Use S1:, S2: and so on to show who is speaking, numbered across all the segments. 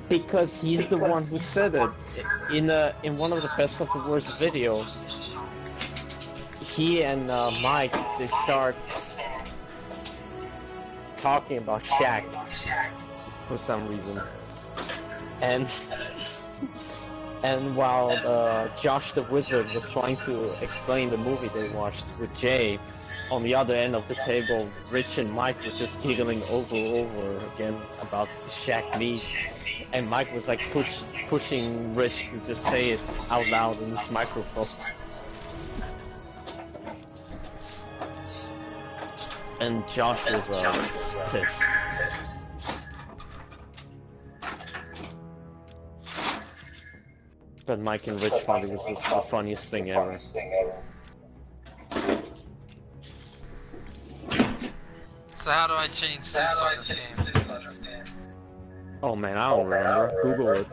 S1: Because he's the one who said it in one of the Best of the Worst videos. He and Mike, they start talking about Shaq for some reason, and while Josh the Wizard was trying to explain the movie they watched with Jay, on the other end of the table, Rich and Mike was just giggling over again about Shaq meat. And Mike was like pushing Rich to just say it out loud in his microphone. And Josh was pissed. But Mike and Rich thought it was the funniest thing ever.
S2: So how do I change suits on this game?
S1: Oh man, I don't remember. Google it.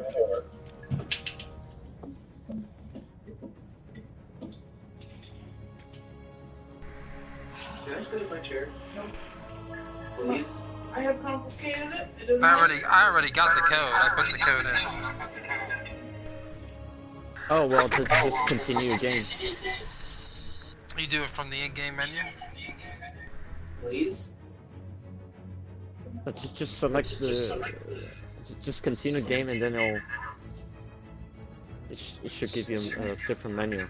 S3: Can I sit in my chair? No. Please?
S4: I have confiscated it.
S2: I already got the code. I put the code in.
S1: Oh well, just continue game.
S2: You do it from the in-game menu?
S3: Please?
S1: But you just select just continue game and then it should give you a different menu.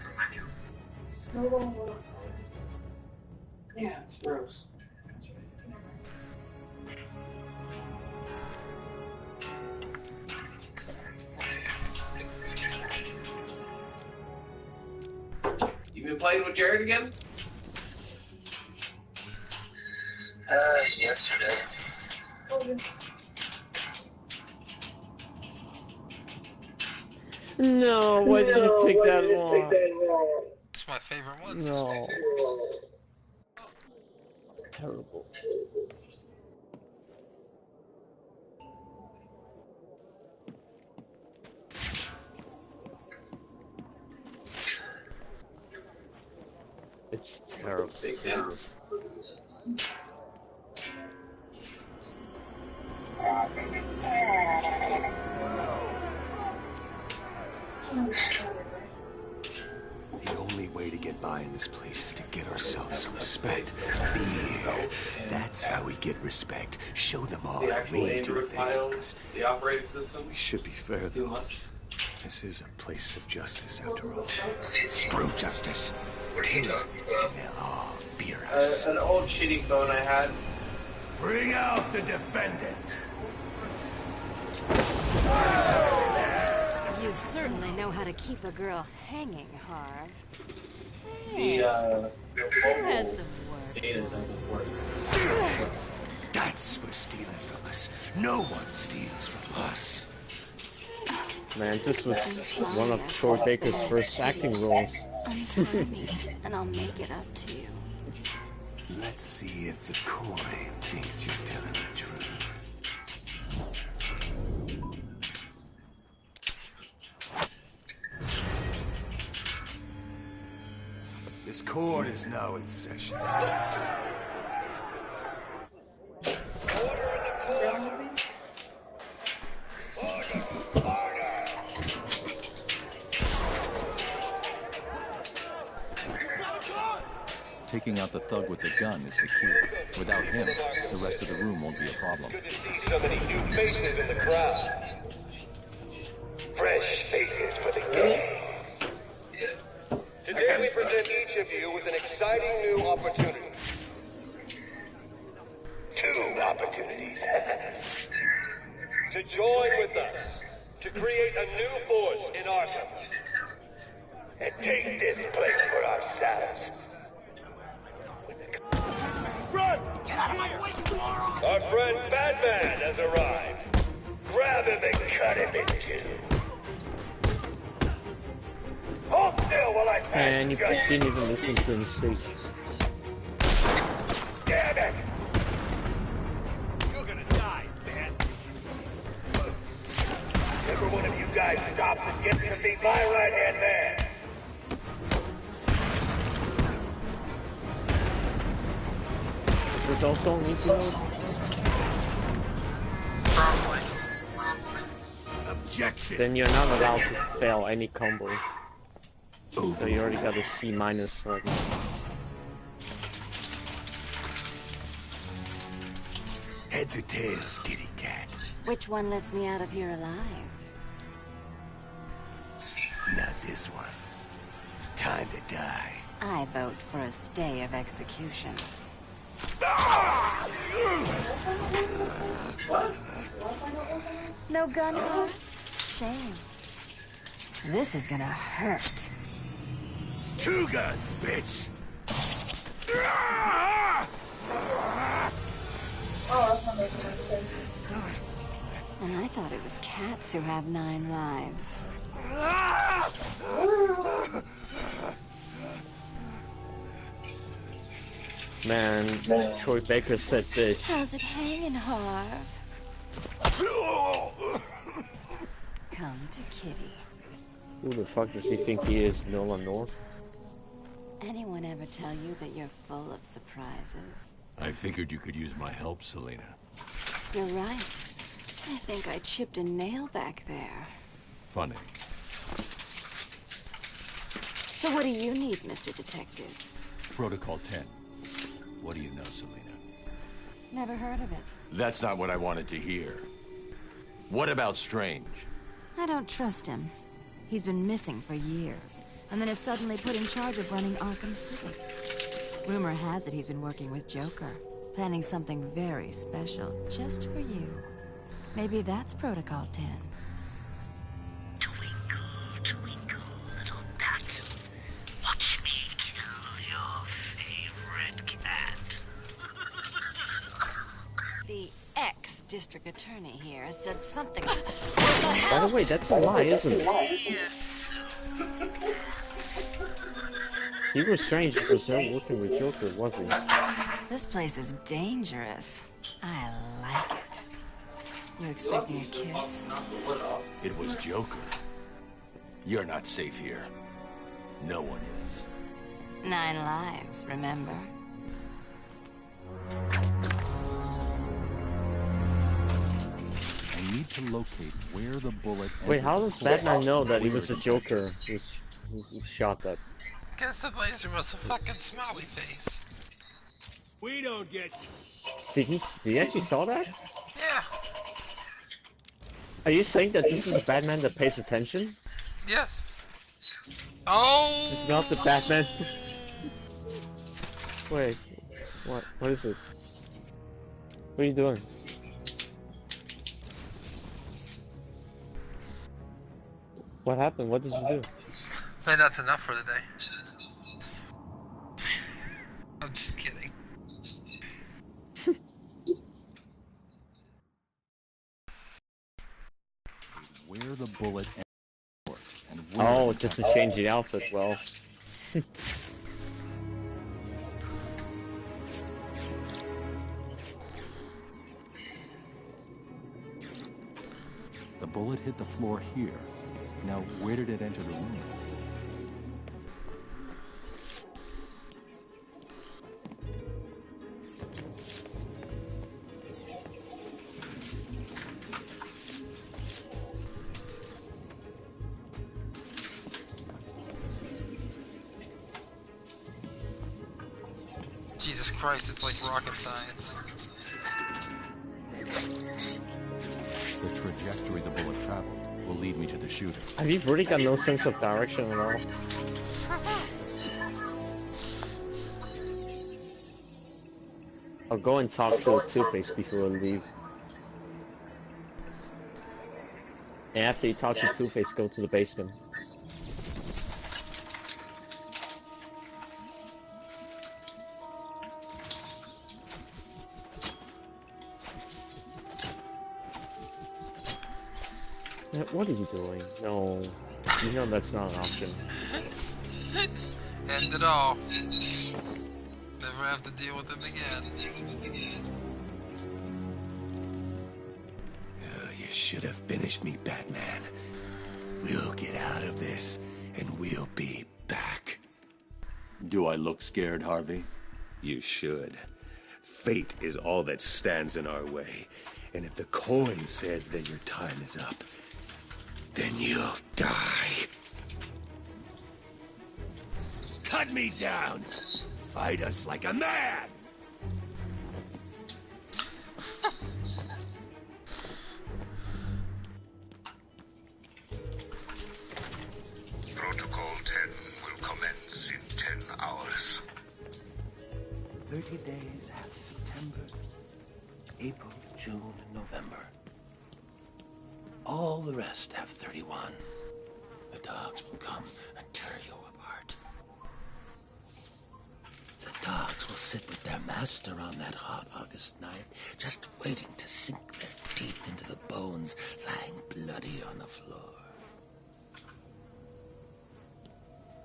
S3: Yeah, it's gross. You been playing with Jared again?
S5: Yesterday.
S1: No, why did you take that long?
S2: It's my favorite one.
S1: No. Terrible. It's terrible.
S6: The only way to get by in this place is to get ourselves some respect. Be here. That's how we get respect. Show them all
S3: The
S6: how
S3: actual
S6: we do
S3: Android files,
S6: things.
S3: the operating system.
S6: We should be fair,
S3: Too
S6: though.
S3: much.
S6: This is a place of justice, after all. Screw justice. Kill them, and they'll all fear us.
S3: An old shitty phone I had.
S6: Bring out the defendant.
S7: You certainly know how to keep a girl hanging, Harv.
S3: The
S7: Had
S3: mobile
S7: some work.
S3: data doesn't work.
S6: That's what's stealing from us. No one steals from us.
S1: Man, this was one of Troy Baker's first acting roles.
S7: Untie me, and I'll make it up to you.
S6: Let's see if the coin thinks you're telling the truth. This court is now in session.
S8: Taking out the thug with the gun is the key. Without him, the rest of the room won't be a problem.
S5: Good to see so many new faces in the crowd. Fresh faces for the game. Today we present each of you with an exciting new opportunity. Two opportunities. To join with us to create a new force in Arkham. And take this place for ourselves.
S6: Get out of my way, you moron!
S5: Our friend Batman has arrived. Grab him and cut him in two. Hold still while I
S1: And you didn't even listen to him speak.
S5: Damn it!
S6: You're gonna die, man.
S5: Every one of you guys stops and gets to be my right-hand man.
S1: Is this also on easy mode?
S2: Probably.
S6: rejection.
S1: Then you're not allowed to fail any combo. So you already got a C minus for this.
S6: Heads or tails, kitty cat?
S7: Which one lets me out of here alive?
S6: Not this one. Time to die.
S7: I vote for a stay of execution. No gun, huh? Shame. This is gonna hurt.
S6: 2 guns, bitch!
S7: And I thought it was cats who have 9 lives.
S1: Man, Troy Baker said this.
S7: How's it hanging, Harv? Come to Kitty.
S1: Who the fuck does he think he is, Nolan North?
S7: Anyone ever tell you that you're full of surprises?
S8: I figured you could use my help, Selena.
S7: You're right. I think I chipped a nail back there.
S8: Funny.
S7: So what do you need, Mr. Detective?
S8: Protocol 10. What do you know, Selena?
S7: Never heard of it.
S8: That's not what I wanted to hear. What about Strange?
S7: I don't trust him. He's been missing for years, and then is suddenly put in charge of running Arkham City. Rumor has it he's been working with Joker, planning something very special just for you. Maybe that's Protocol 10.
S6: Twinkle, twinkle, little bat. Watch me kill your favorite cat.
S7: The ex-district attorney here said something.
S1: By the way, that's a lie, isn't it?
S6: Yes.
S1: He was Strange because they're working with Joker, was he?
S7: This place is dangerous. I like it. You expecting a kiss?
S8: It was Joker. You're not safe here. No one is.
S7: 9 lives, remember?
S8: I need to locate where the bullet
S1: Wait,
S8: entered
S1: how
S8: the
S1: does
S8: bullet
S1: Batman know that he
S8: where
S1: was the
S8: it
S1: Joker
S8: entered.
S1: who shot that?
S2: Guess the laser was a fucking smiley face.
S6: We don't get...
S1: Did he actually saw that?
S2: Yeah.
S1: Are you saying that this is the Batman that pays attention?
S2: Yes. Oh.
S1: This is not the Batman. Wait, what is this? What are you doing? What happened? What did you do?
S2: Man, that's enough for the day. I'm just kidding.
S8: Where the bullet entered and where
S1: Oh,
S8: it
S1: just to
S8: entered.
S1: change the outfit, well.
S8: The bullet hit the floor here. Now, where did it enter the room?
S2: Jesus Christ, it's like rocket science.
S8: The trajectory the bullet traveled will lead me to the shooter.
S1: Have you really got no sense of direction at all? I'll go and talk to Two-Face before we leave. And after you talk to Two-Face, go to the basement. What are you doing? No. You know that's not an option.
S2: End it all. Never have to deal with him again.
S6: You should have finished me, Batman. We'll get out of this, and we'll be back.
S8: Do I look scared, Harvey?
S6: You should. Fate is all that stands in our way. And if the coin says that your time is up, Then you'll die. Cut me down. Fight us like a man.
S5: Protocol 10 will commence in 10 hours.
S9: 30 days have September, April, June, and November. All the rest have 31. The dogs will come and tear you apart. The dogs will sit with their master on that hot August night, just waiting to sink their teeth into the bones lying bloody on the floor.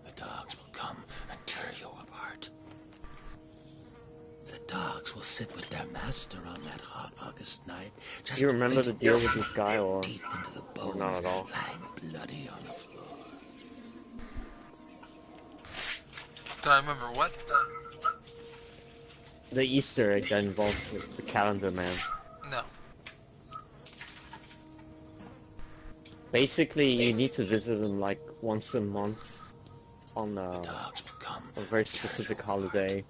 S9: The dogs will come and tear you apart. The dogs will sit with their master on that hot August night. Just
S1: You remember the
S9: waiting
S1: deal
S9: to
S1: with
S9: sink
S1: this guy,
S9: their
S1: or
S9: teeth into the bones
S1: not at all?
S9: lying bloody on the floor.
S2: Do I remember what?
S1: The Easter egg that involves the calendar man.
S2: No.
S1: Basically, you need to visit him like once a month on a very specific holiday,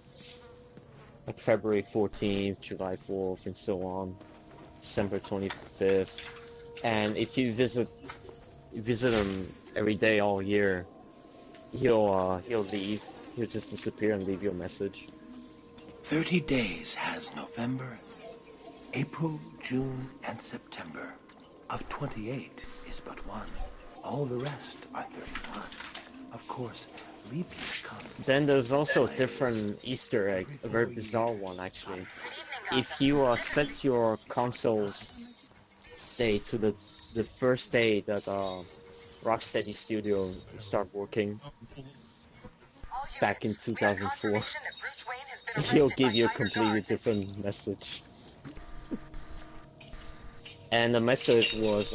S1: like February 14th, July 4th, and so on, December 25th. And if you visit him every day all year, he'll leave. He'll just disappear and leave you a message.
S9: 30 days has November, April, June, and September. Of 28 is but one. All the rest are 31. Of course, leap year comes.
S1: Then there's also a different Easter egg, a very bizarre one actually. If you set your console day to the first day that Rocksteady Studio start working back in 2004, he'll give you a completely different message. And the message was,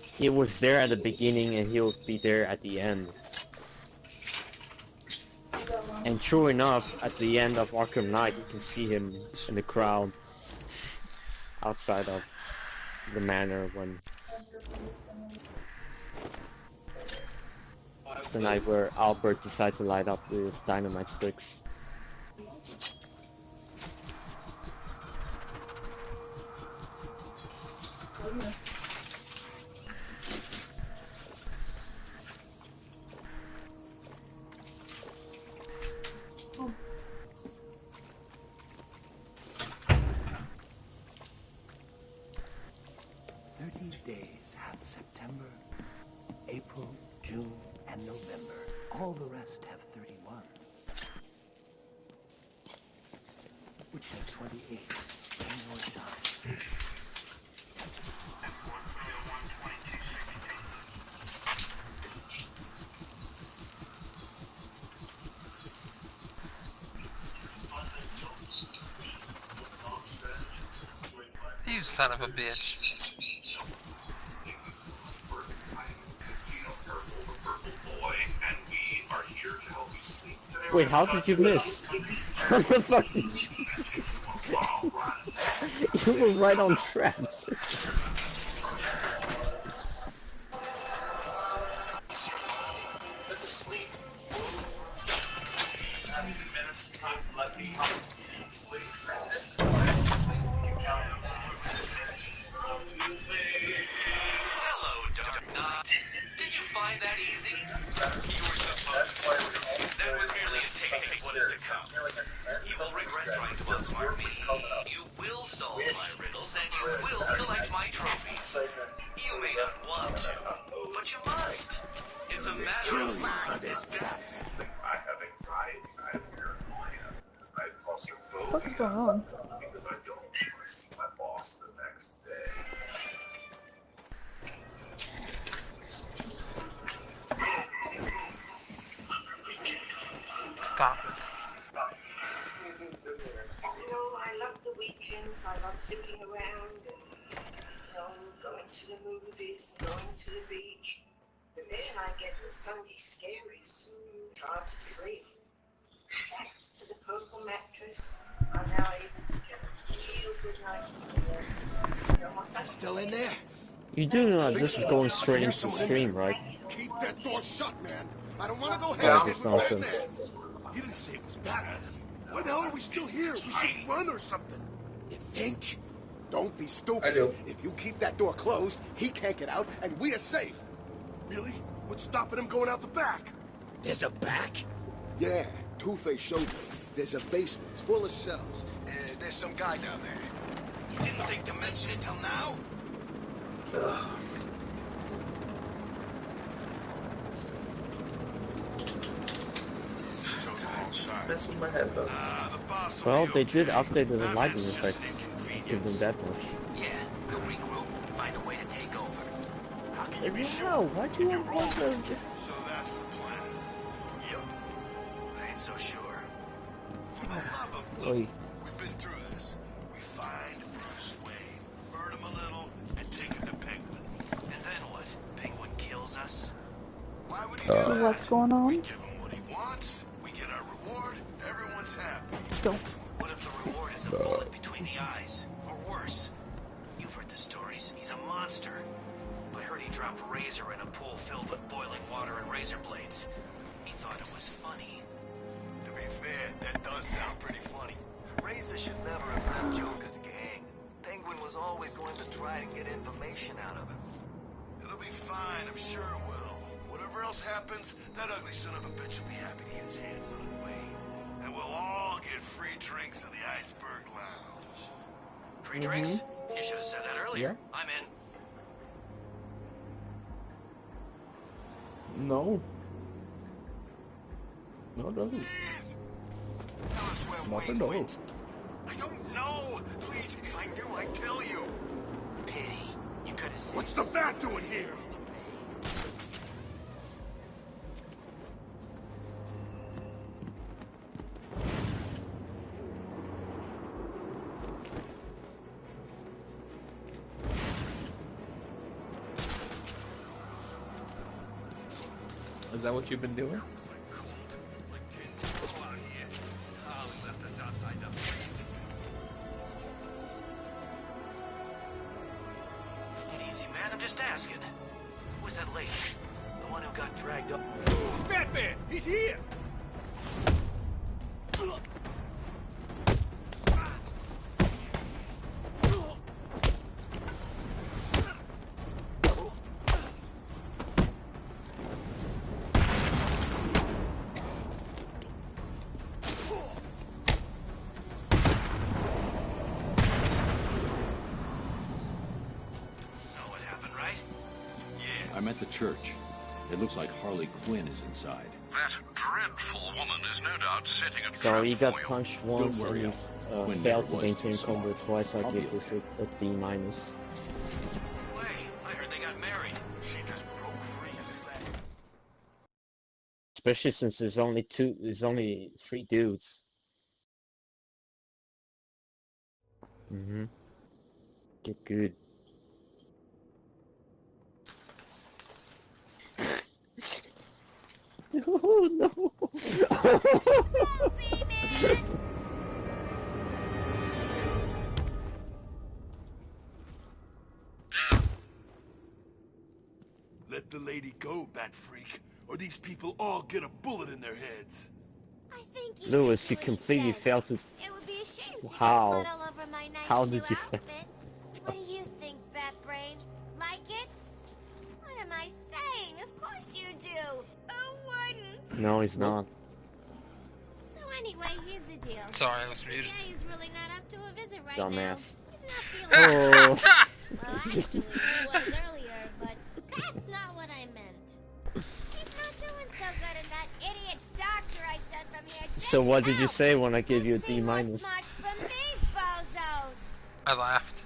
S1: he was there at the beginning and he'll be there at the end. And true enough, at the end of Arkham Knight, you can see him in the crowd outside of the manor when the night where Albert decided to light up with dynamite sticks.
S9: Days have September, April, June, and November. All the rest have 31. Which have 28 in your time.
S2: You son of a bitch.
S1: Wait, how did you miss? How the fuck did you? You were right on track.
S5: Hello, Dark Knight. Did you find that easy? You were supposed to. That was merely a taste of what is to come. You will regret trying to outsmart me. You will solve my riddles, and you will collect my trophies. You may not want to, but you must. It's a matter of life. I have anxiety. I have paranoia. I have claustrophobia.
S10: What's going on?
S5: Because I don't want to see my boss the next day.
S2: Stop it.
S4: You know, I love the weekends. I love zipping around and, going to the movies, going to the beach. But then I get the Sunday scaries. Hard to sleep. Thanks to the purple mattress, I'm now able to get a real good night's sleep. No more Sunday
S6: Still in there?
S1: You do know that this is going straight into the stream, right?
S6: Keep that door shut, man. I don't want to go
S1: All
S6: head
S1: this
S6: to head with
S1: nonsense.
S6: Batman. You didn't say it was Batman. Why the hell are we still here? We should run or something. You think? Don't be stupid.
S3: I do.
S6: If you keep that door closed, he can't get out, and we are safe. Really? What's stopping him going out the back? There's a back? Yeah, Two-Face showed me. There's a basement. It's full of shells. There's some guy down there. You didn't think to mention it till now?
S3: Mess with my headphones.
S1: Well, they did update the lighting effects. Give them that much.
S5: Yeah, we'll regroup, find a way to take over. How can you be
S1: Wow,
S5: sure?
S1: why do you want to...
S6: So that's the plan. Yep.
S5: I ain't so sure.
S6: For the love of...
S1: Oi.
S6: We've been through this. We find Bruce Wayne, hurt him a little, and take him to Penguin.
S5: And then what? Penguin kills us?
S6: Why would he do that?
S10: What's going on?
S6: We give him what he wants, we get our reward, everyone's happy.
S5: What if the reward is a bullet between the eyes? Or worse? You've heard the stories. He's a monster. I heard he dropped Razor in a pool filled with boiling water and razor blades. He thought it was funny.
S6: To be fair, that does sound pretty funny.
S11: Razor should never have left Joker's gang. Penguin was always going to try and get information out of him.
S6: It'll be fine, I'm sure it will. Whatever else happens, that ugly son of a bitch will be happy to get his hands on Wayne. And we'll all get free drinks in the Iceberg Lounge.
S5: Free drinks? You should have said that earlier.
S1: Yeah.
S5: I'm in.
S1: No. No, it doesn't.
S6: Please! Tell us where
S1: Nothing,
S6: Wayne
S1: no.
S6: went. I don't know! Please, if I knew, I'd tell you.
S11: Pity. You could have said...
S6: What's the bat doing here?
S1: Is that what you've been doing?
S6: It's like cold. It's like 10 below out here. Holly left us outside the...
S5: Take it easy, man. I'm just asking. Who was that lady? The one who got dragged up?
S6: Batman! He's here!
S5: Know what happened, right?
S8: I'm at the church. It looks like Harley Quinn is inside.
S12: That dreadful woman is no doubt setting a
S1: So
S12: trap
S1: he got
S12: for you.
S1: punched once
S8: Don't worry,
S1: and
S8: Al. When
S1: failed to
S8: there was
S1: maintain
S8: too
S1: combo
S8: smart.
S1: twice. I
S8: I'll be
S1: give this a D-.
S5: Way, I heard they got married.
S11: She just broke free and said...
S1: Especially since there's only three dudes. Get good. Oh no!
S6: Let the lady go, Bat Freak, or these people all get a bullet in their heads.
S10: I think you
S1: Lewis,
S10: should
S1: you
S10: do what he
S1: completely
S10: says.
S1: failed to.
S10: It would be a shame to get
S1: How?
S10: blood all over my nice
S1: How
S10: new
S1: did you?
S10: outfit. What do you think, Batbrain? Like it? What am I saying? Of course you do. Who wouldn't?
S1: No, he's not.
S10: So anyway, here's the deal.
S2: Sorry, I was muted.
S10: Jay is really not up to a visit right
S1: Dumbass.
S10: now. He's not feeling
S1: Oh.
S10: well, actually, he was earlier, but that's not what I meant. He's not doing so good, and that idiot doctor I sent from here didn't
S1: So what did you
S10: help.
S1: say when I gave you a
S10: I've seen
S1: D-?
S10: more smarts from these bozos.
S2: I laughed.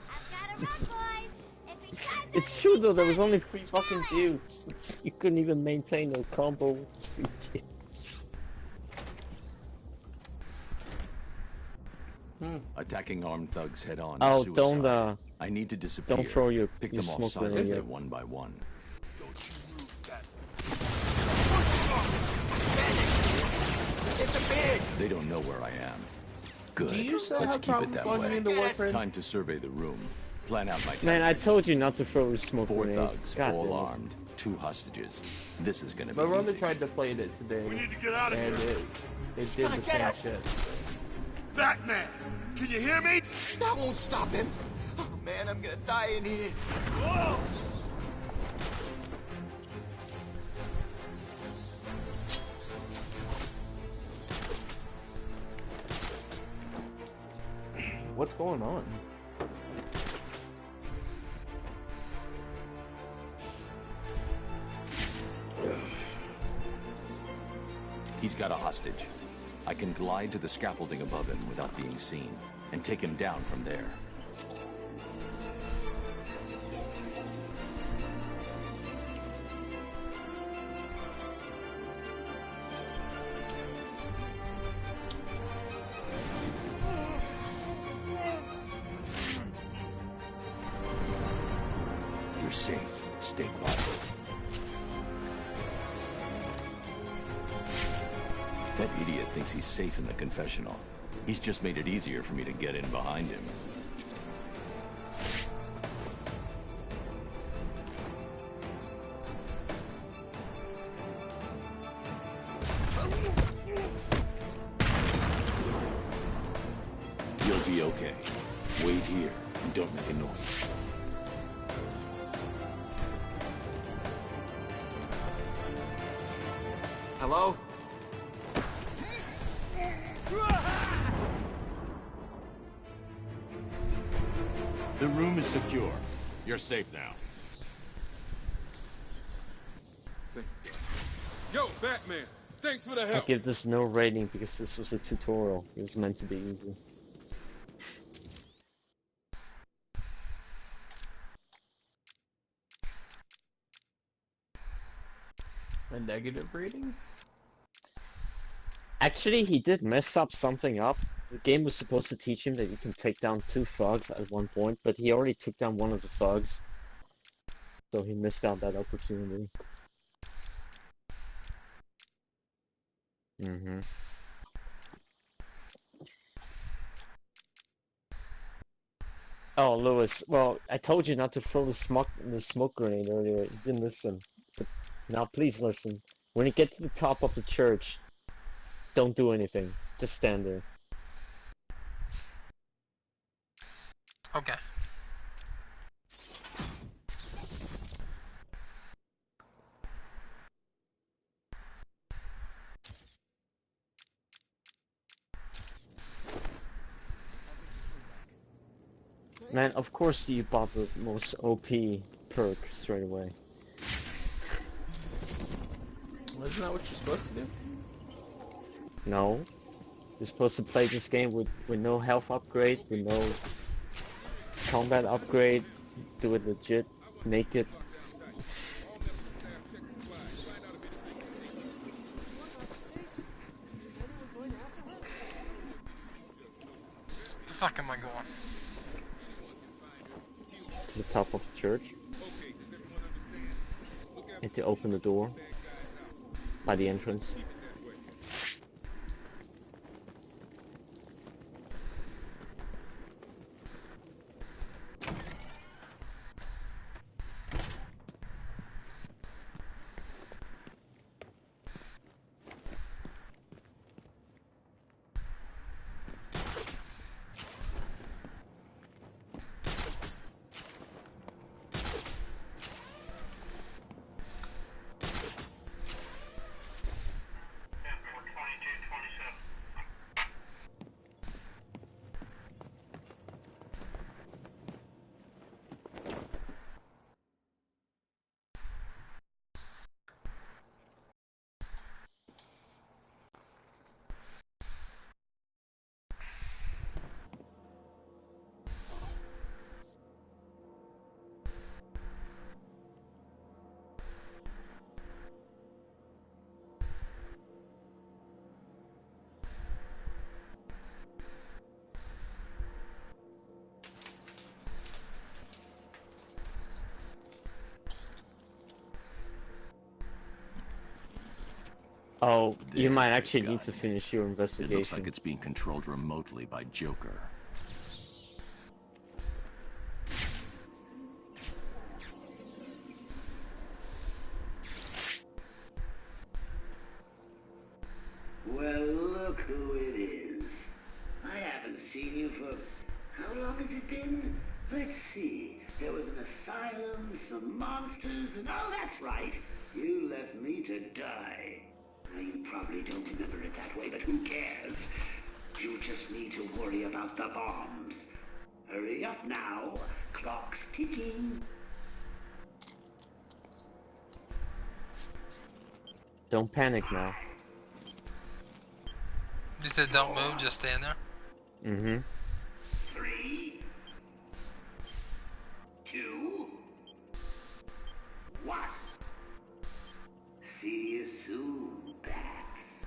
S10: I've got to run, boys. If he tries
S1: It's true though, there was only 3 fucking dudes. You couldn't even maintain a combo with 3 dudes.
S8: Attacking armed thugs head on.
S1: Oh,
S8: is
S1: don't,
S8: suicide. I need to disappear.
S1: don't throw your
S8: Pick them off
S1: smoke
S8: silently
S1: grenade.
S8: one by one.
S6: Don't you move, Bat.
S8: They don't know where I am. Good.
S1: Do you still
S8: Let's
S1: have
S8: keep it
S1: problems
S8: that
S1: logging
S8: way.
S1: into Warframe?
S8: Time to survey the room. Plan out my tactics.
S1: Man, I told you not to throw a smoke
S8: 4
S1: grenade.
S8: thugs,
S1: God
S8: all
S1: damn it.
S8: armed, 2 hostages. This is gonna be
S13: My brother
S8: easy.
S13: tried to play it today.
S6: We need to get out of
S13: and
S6: here.
S13: it did the same shit.
S6: Batman! Can you hear me?
S11: That won't stop him. Oh man, I'm gonna die in here.
S6: Whoa!
S13: What's going on?
S8: He's got a hostage. I can glide to the scaffolding above him without being seen, and take him down from there. You're safe. Stay quiet. That idiot thinks he's safe in the confessional. He's just made it easier for me to get in behind him. You'll be okay. Wait here and don't make a noise.
S11: Hello?
S8: The room is secure. You're safe now.
S14: Yo, Batman! Thanks for the
S1: I
S14: help!
S1: give this no rating because this was a tutorial. It was meant to be easy.
S13: A negative rating?
S1: Actually, he did mess up something up. The game was supposed to teach him that you can take down 2 thugs at one point, but he already took down one of the thugs. So he missed out that opportunity. Mm-hmm. Oh, Lewis. Well, I told you not to throw the smoke grenade earlier. You didn't listen. But now please listen. When you get to the top of the church, don't do anything. Just stand there.
S2: Okay.
S1: Man, of course you bought the most OP perk straight away.
S13: Isn't that what you're supposed to do?
S1: No. You're supposed to play this game with no health upgrade, with no combat upgrade, do it legit, naked.
S2: The fuck am I going?
S1: To the top of the church. And to open the door by the entrance. Oh, you might actually need to finish your investigation.
S8: It looks like it's being controlled remotely by Joker.
S15: Well, look who it is. I haven't seen you for... How long has it been? Let's see. There was an asylum, some monsters, and oh, that's right. You left me to die. Now, you probably don't remember it that way, but who cares? You just need to worry about the bombs. Hurry up now. Clock's ticking.
S1: Don't panic now.
S2: You said don't move, just stand there?
S1: Mm-hmm.
S15: 3, 2, 1. See you soon, bats.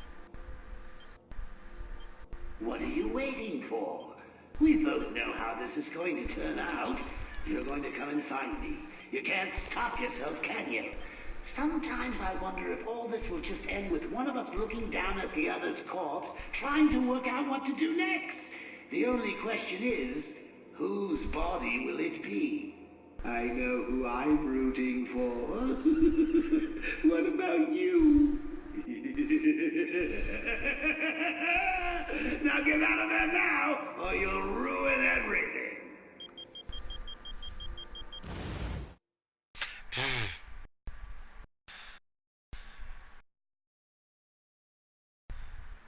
S15: What are you waiting for? We both know how this is going to turn out. You're going to come and find me. You can't stop yourself, can you? Sometimes I wonder if all this will just end with one of us looking down at the other's corpse, trying to work out what to do next. The only question is, whose body will it be? I know who I'm rooting for. What about you? Now get out of there now, or you'll ruin everything.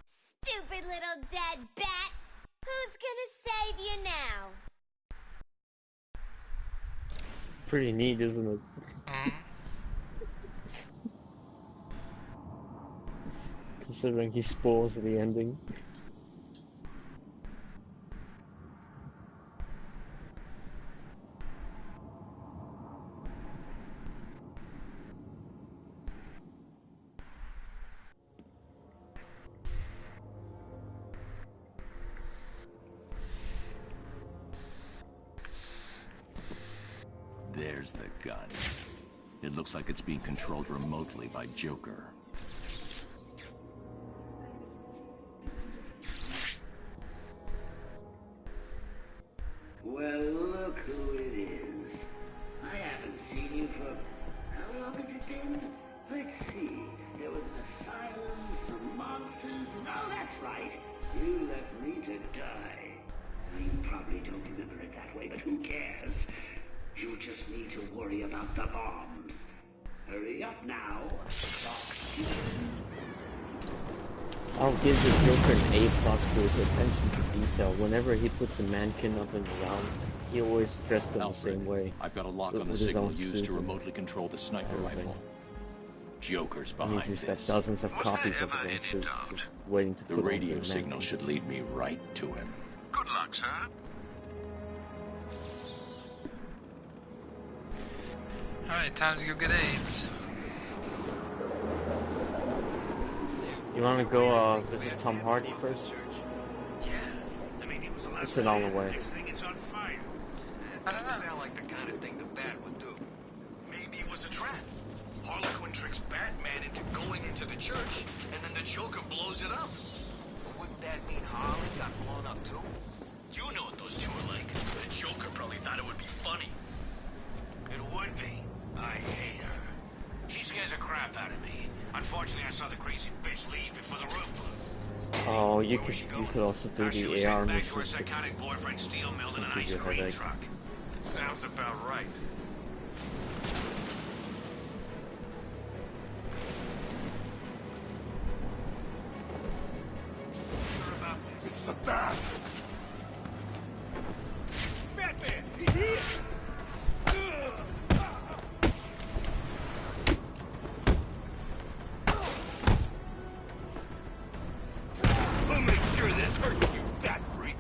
S10: Stupid little dead bat! Who's gonna save you now?
S1: Pretty neat, isn't it? Considering he spoils the ending.
S8: There's the gun. It looks like it's being controlled remotely by Joker.
S15: Well, look who it is. I haven't seen you for... How long has it been? Let's see. There was an asylum, some monsters, and oh, that's right. You left me to die. Now, you probably don't remember it that way, but who cares? You just need to worry about the bombs. Hurry up now.
S1: I'll give the Joker an A+ for his attention to detail. Whenever he puts a mannequin up and around, he always dressed them the same way.
S8: I've got a lock on the
S1: With his
S8: signal
S1: own
S8: used
S1: suit
S8: to remotely control the sniper rifle. Joker's
S1: and
S8: behind
S1: he's got
S8: this.
S1: dozens of copies of his own suit, just waiting to
S8: The
S1: put on
S8: radio
S1: their
S8: signal
S1: mannequin.
S8: should lead me right to him.
S12: Good luck, sir.
S2: Alright, time to go get AIDS.
S1: You wanna go visit Tom Hardy first?
S11: Yeah. I mean, he was allowed
S1: It's on the way.
S11: Next thing it's on fire. That doesn't sound like the kind of thing the Bat would do. Maybe it was a trap. Harlequin tricks Batman into going into the church, and then the Joker blows it up. But wouldn't that mean Harley got blown up too? You know what those two are like. The Joker probably thought it would be funny.
S16: It would be. I hate her. She scares the crap out of me. Unfortunately, I saw the crazy bitch leave before the roof blew.
S1: Oh, you could also do
S16: She
S1: the
S16: was
S1: AR
S16: heading back to her
S1: mission.
S16: psychotic boyfriend steel milled in an
S1: Give
S16: ice
S1: you a
S16: cream
S1: headache.
S16: truck.
S11: Sounds about right. Sure about this?
S6: It's the Bat!
S11: Batman! He's here!
S6: We'll make sure this hurts you, Bat Freak!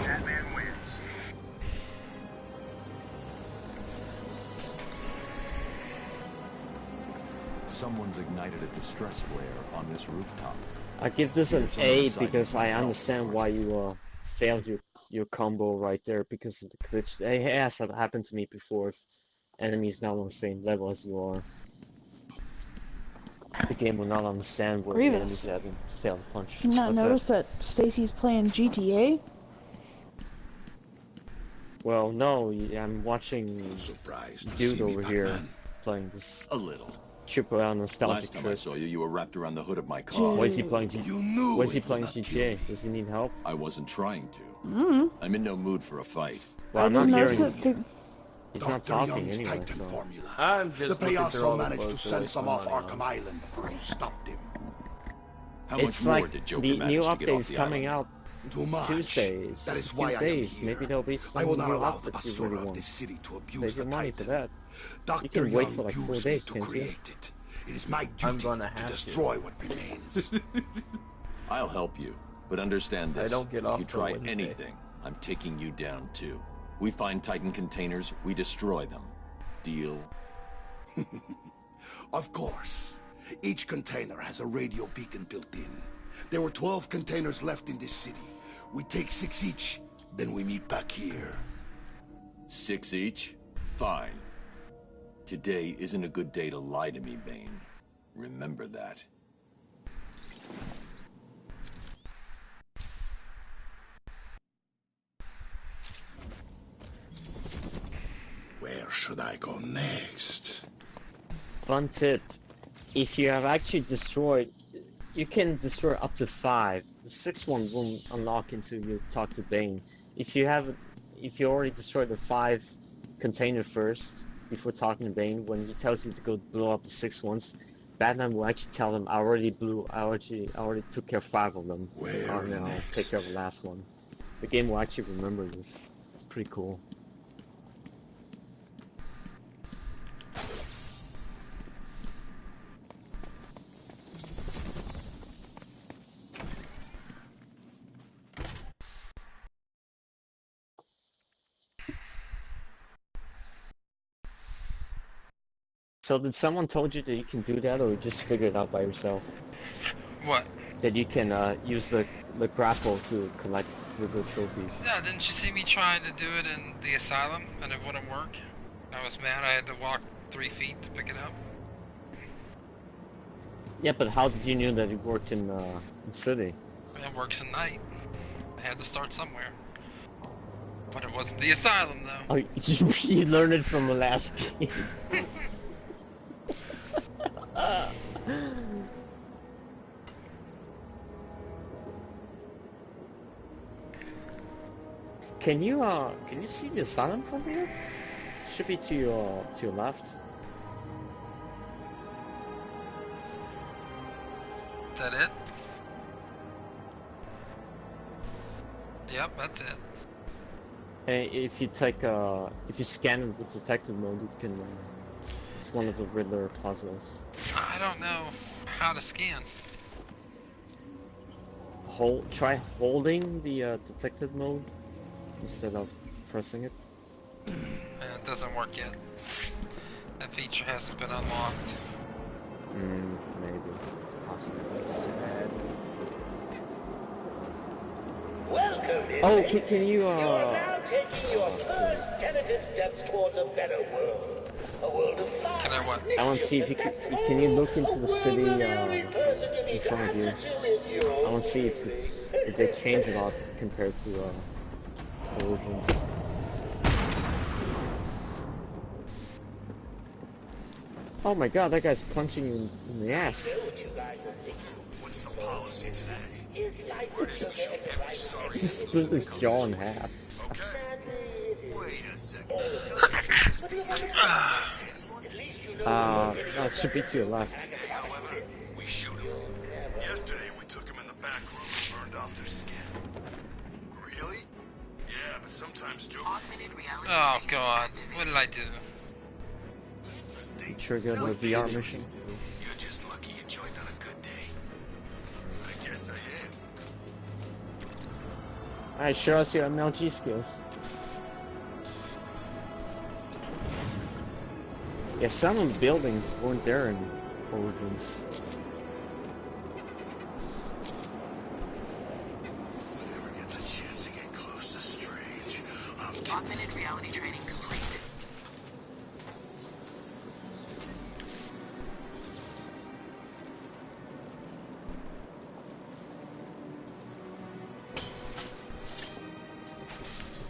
S12: Batman wins.
S8: Someone's ignited a distress flare on this rooftop.
S1: I give this an
S8: Here's some
S1: A
S8: insight
S1: because
S8: into
S1: I
S8: the health
S1: understand why you failed your combo right there because of the glitch. It has happened to me before. If enemies not on the same level as you are, the game will not understand where the enemies
S17: Grievous.
S1: are and fail to punch.
S17: You not
S1: What's
S17: notice that Stacy's playing GTA?
S1: Well, no, I'm watching dude over here playing this.
S8: A little.
S1: Triple out nostalgic
S8: Last time I
S1: trip.
S8: saw you, you were wrapped around the hood of my car.
S1: Why is he playing Why is he
S8: it would
S1: playing
S8: not
S1: GTA? Does he need help?
S8: I wasn't trying to.
S17: Mm.
S8: I'm in no mood for a fight.
S1: Well, I'm not hearing him. He's
S6: Dr.
S1: not talking
S6: Young's
S1: anyway,
S6: Titan
S1: so...
S6: formula.
S13: I'm
S6: The
S13: just looking
S6: payoffs
S13: through all the
S6: managed to
S13: clothes
S6: send
S13: that
S6: some
S13: I
S6: off
S13: find
S6: Arkham Island before you stopped him.
S8: How
S1: It's
S8: much more
S1: like
S8: did Joker
S1: the new
S8: manage to get off
S1: update's
S8: the
S1: coming
S8: island?
S1: out
S6: Too much.
S1: Tuesdays.
S6: That is
S1: few
S6: why I am
S1: days.
S6: here.
S1: Maybe there'll be some
S6: I will not
S1: new
S6: allow the
S1: outfits you really
S6: basura of
S1: want.
S6: this city to abuse
S1: Save
S6: the
S1: your money for
S6: Titan.
S1: that.
S6: Dr.
S1: You can
S6: Young
S1: wait for like 4
S6: used
S1: days,
S6: me to
S1: can't you?
S6: create it. It is my
S13: I'm
S6: duty
S13: gonna
S6: to
S13: have
S6: destroy what remains.
S8: I'll help you, but understand this.
S13: I don't get
S8: if
S13: off
S8: you
S13: till
S8: try
S13: Wednesday.
S8: anything, I'm taking you down too. We find Titan containers, we destroy them. Deal?
S6: Of course. Each container has a radio beacon built in. There were 12 containers left in this city. We take 6 each, then we meet back here.
S8: 6 each? Fine. Today isn't a good day to lie to me, Bane. Remember that.
S6: Where should I go next?
S1: Fun tip. If you have actually destroyed... You can destroy up to 5. The 6th one won't unlock until you talk to Bane. If you already destroyed the 5 container first, before talking to Bane, when he tells you to go blow up the 6 ones, Batman will actually tell him, I already took care of 5 of them.
S6: Where
S1: I'll take care of the last one. The game will actually remember this. It's pretty cool. So did someone told you that you can do that, or you just figured it out by yourself?
S2: What?
S1: That you can use the grapple to collect river trophies.
S2: Yeah, didn't you see me trying to do it in the asylum and it wouldn't work? I was mad I had to walk 3 feet to pick it up.
S1: Yeah, but how did you know that it worked in city?
S2: It works at night. I had to start somewhere. But it wasn't the asylum though.
S1: Oh, you learned it from the last game. Can you see the asylum from here? Should be to your left.
S2: Is that it? Yep, that's it.
S1: And if you scan it with detective mode, you can. It's one of the Riddler puzzles.
S2: I don't know how to scan.
S1: Try holding the detective mode instead of pressing it.
S2: It doesn't work yet. That feature hasn't been unlocked.
S1: Maybe. Possibly. Sad.
S15: Welcome,
S1: Oh, can you
S15: You are now taking your first tentative steps towards a better world. A world of fun.
S2: Can I what?
S1: I want to see if you can you look into the city in front of you. I want to see if they change a lot compared to Origins. Oh my god, that guy's punching you in the ass.
S11: What's the policy today? Word is we shoot every sorry
S1: He split his jaw in half.
S11: Okay. Wait a second. Doesn't this PA anyone?
S1: It should be to your left.
S11: Today, however, we shoot them. Yesterday, we took them in the back room and burned off their skin. Really? Yeah, but sometimes Joker...
S2: Oh god, what did I do?
S1: Trigger the VR mission.
S11: You're just lucky you joined on a good day. I guess I am.
S1: I sure see your MLG skills. Yeah, some of the buildings weren't there in Origins.
S11: If I ever get the chance to get
S18: Augmented reality training complete.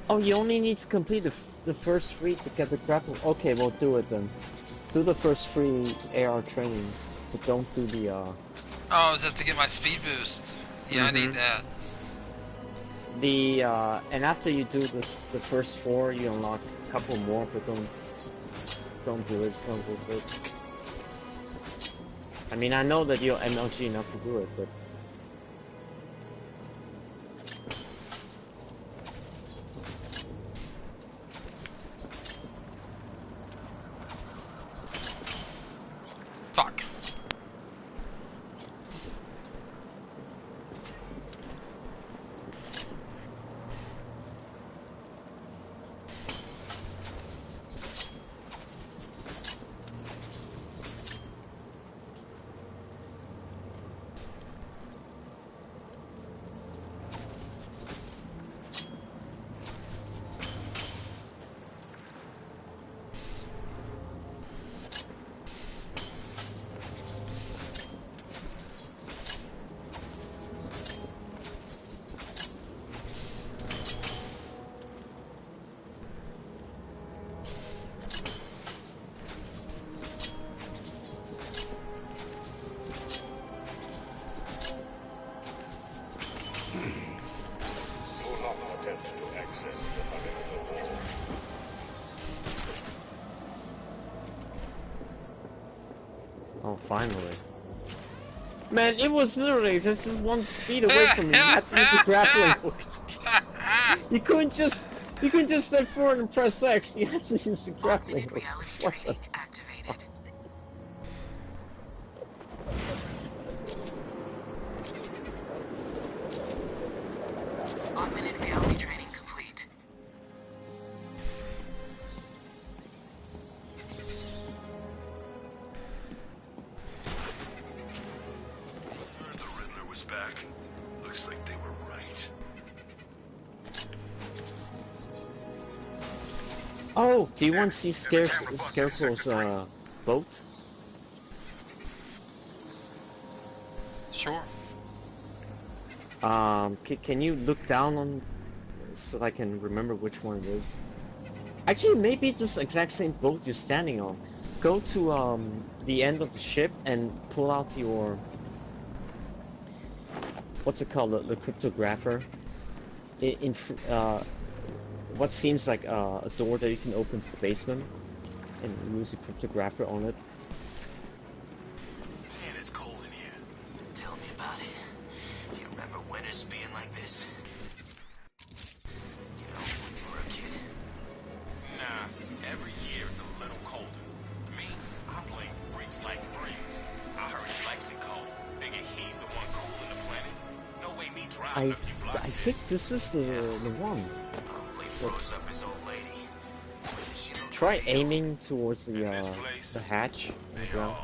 S1: Oh, you only need to complete the first 3 to get the grapple. Okay, we'll do it then. Do the first 3 AR trainings, but don't do the
S2: Oh, is that to get my speed boost? Yeah, I need that.
S1: The and after you do the first 4, you unlock a couple more, but don't do it. Don't do it. I mean, I know that you're MLG enough to do it, but.
S2: Fuck.
S1: Oh, finally. Man, it was literally just 1 feet away from me. You had to use the grappling hook. You couldn't just step forward and press X. You had to use the grappling hook. What the?
S18: Activated. Augmented reality training complete.
S11: The Riddler was back. Looks like they were right.
S1: Oh, do you want to see Scarecrow's boat?
S2: Sure.
S1: Can you look down on so I can remember which one it is? Actually, maybe this exact same boat you're standing on. Go to the end of the ship and pull out your what's it called, the cryptographer. What seems like a door that you can open to the basement, and use the cryptographer on it.
S11: Man, it's cold in here. Tell me about it. Do you remember winters being like this? You know, when you were a kid?
S16: Nah, every year is a little colder. Me, I blame freaks like Freeze. I heard he likes it cold. Figure he's the one cooling the planet. No way me driving a few blocks
S1: I think this is the one.
S11: Froze up his old lady.
S1: Try aiming towards the hatch on the ground.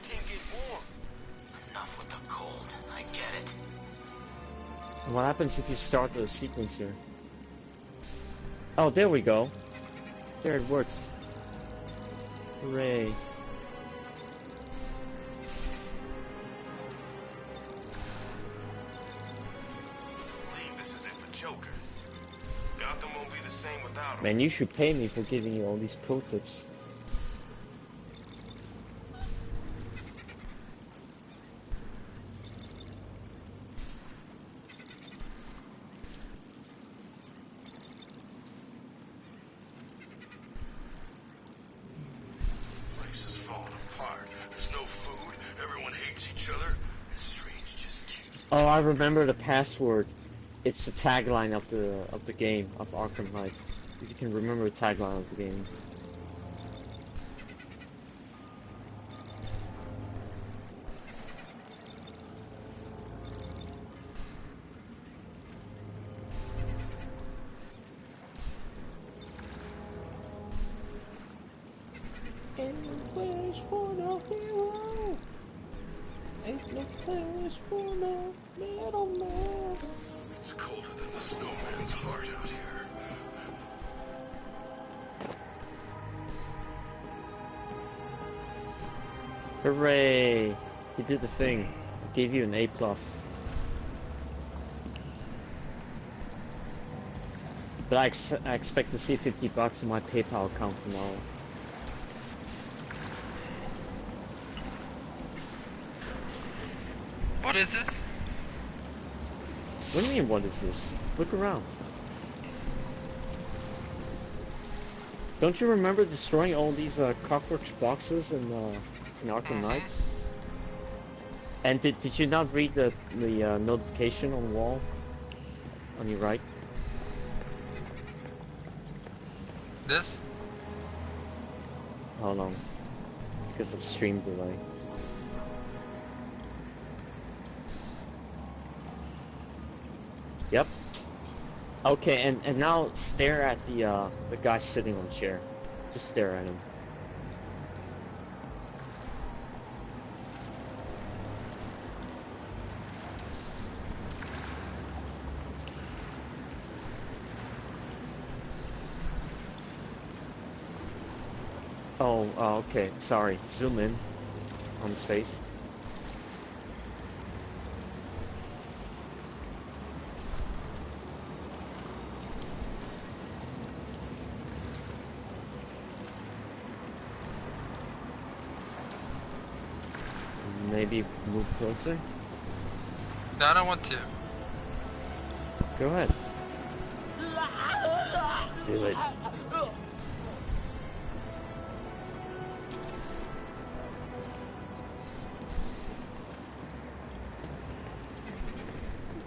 S11: Can't get warm. Enough with the cold. I get it.
S1: What happens if you start the sequence here? Oh, there we go. There it works. Hooray.
S16: Believe this is it for Joker. Gotham won't be the same without him.
S1: Man, you should pay me for giving you all these pro tips.
S11: Place is falling apart. There's no food. Everyone hates each other. And Strange just keeps.
S1: Oh, I remember the password. It's the tagline of the game of Arkham Knight. If you can remember the tagline of the game.
S13: for the hero. Ain't no place for the middleman.
S11: It's colder than the snowman's heart out here.
S1: Hooray! You did the thing. I gave you an A+. But I expect to see $50 in my PayPal account tomorrow.
S2: What is this?
S1: What do you mean, what is this? Look around. Don't you remember destroying all these cockroach boxes in Arkham Knight? And did you not read the notification on the wall? On your right?
S2: This?
S1: Hold on. Because of stream delay. Yep. Okay, and now stare at the guy sitting on the chair. Just stare at him. Oh, okay. Sorry. Zoom in on his face. Maybe move closer?
S2: No, I don't want to.
S1: Go ahead. Do it.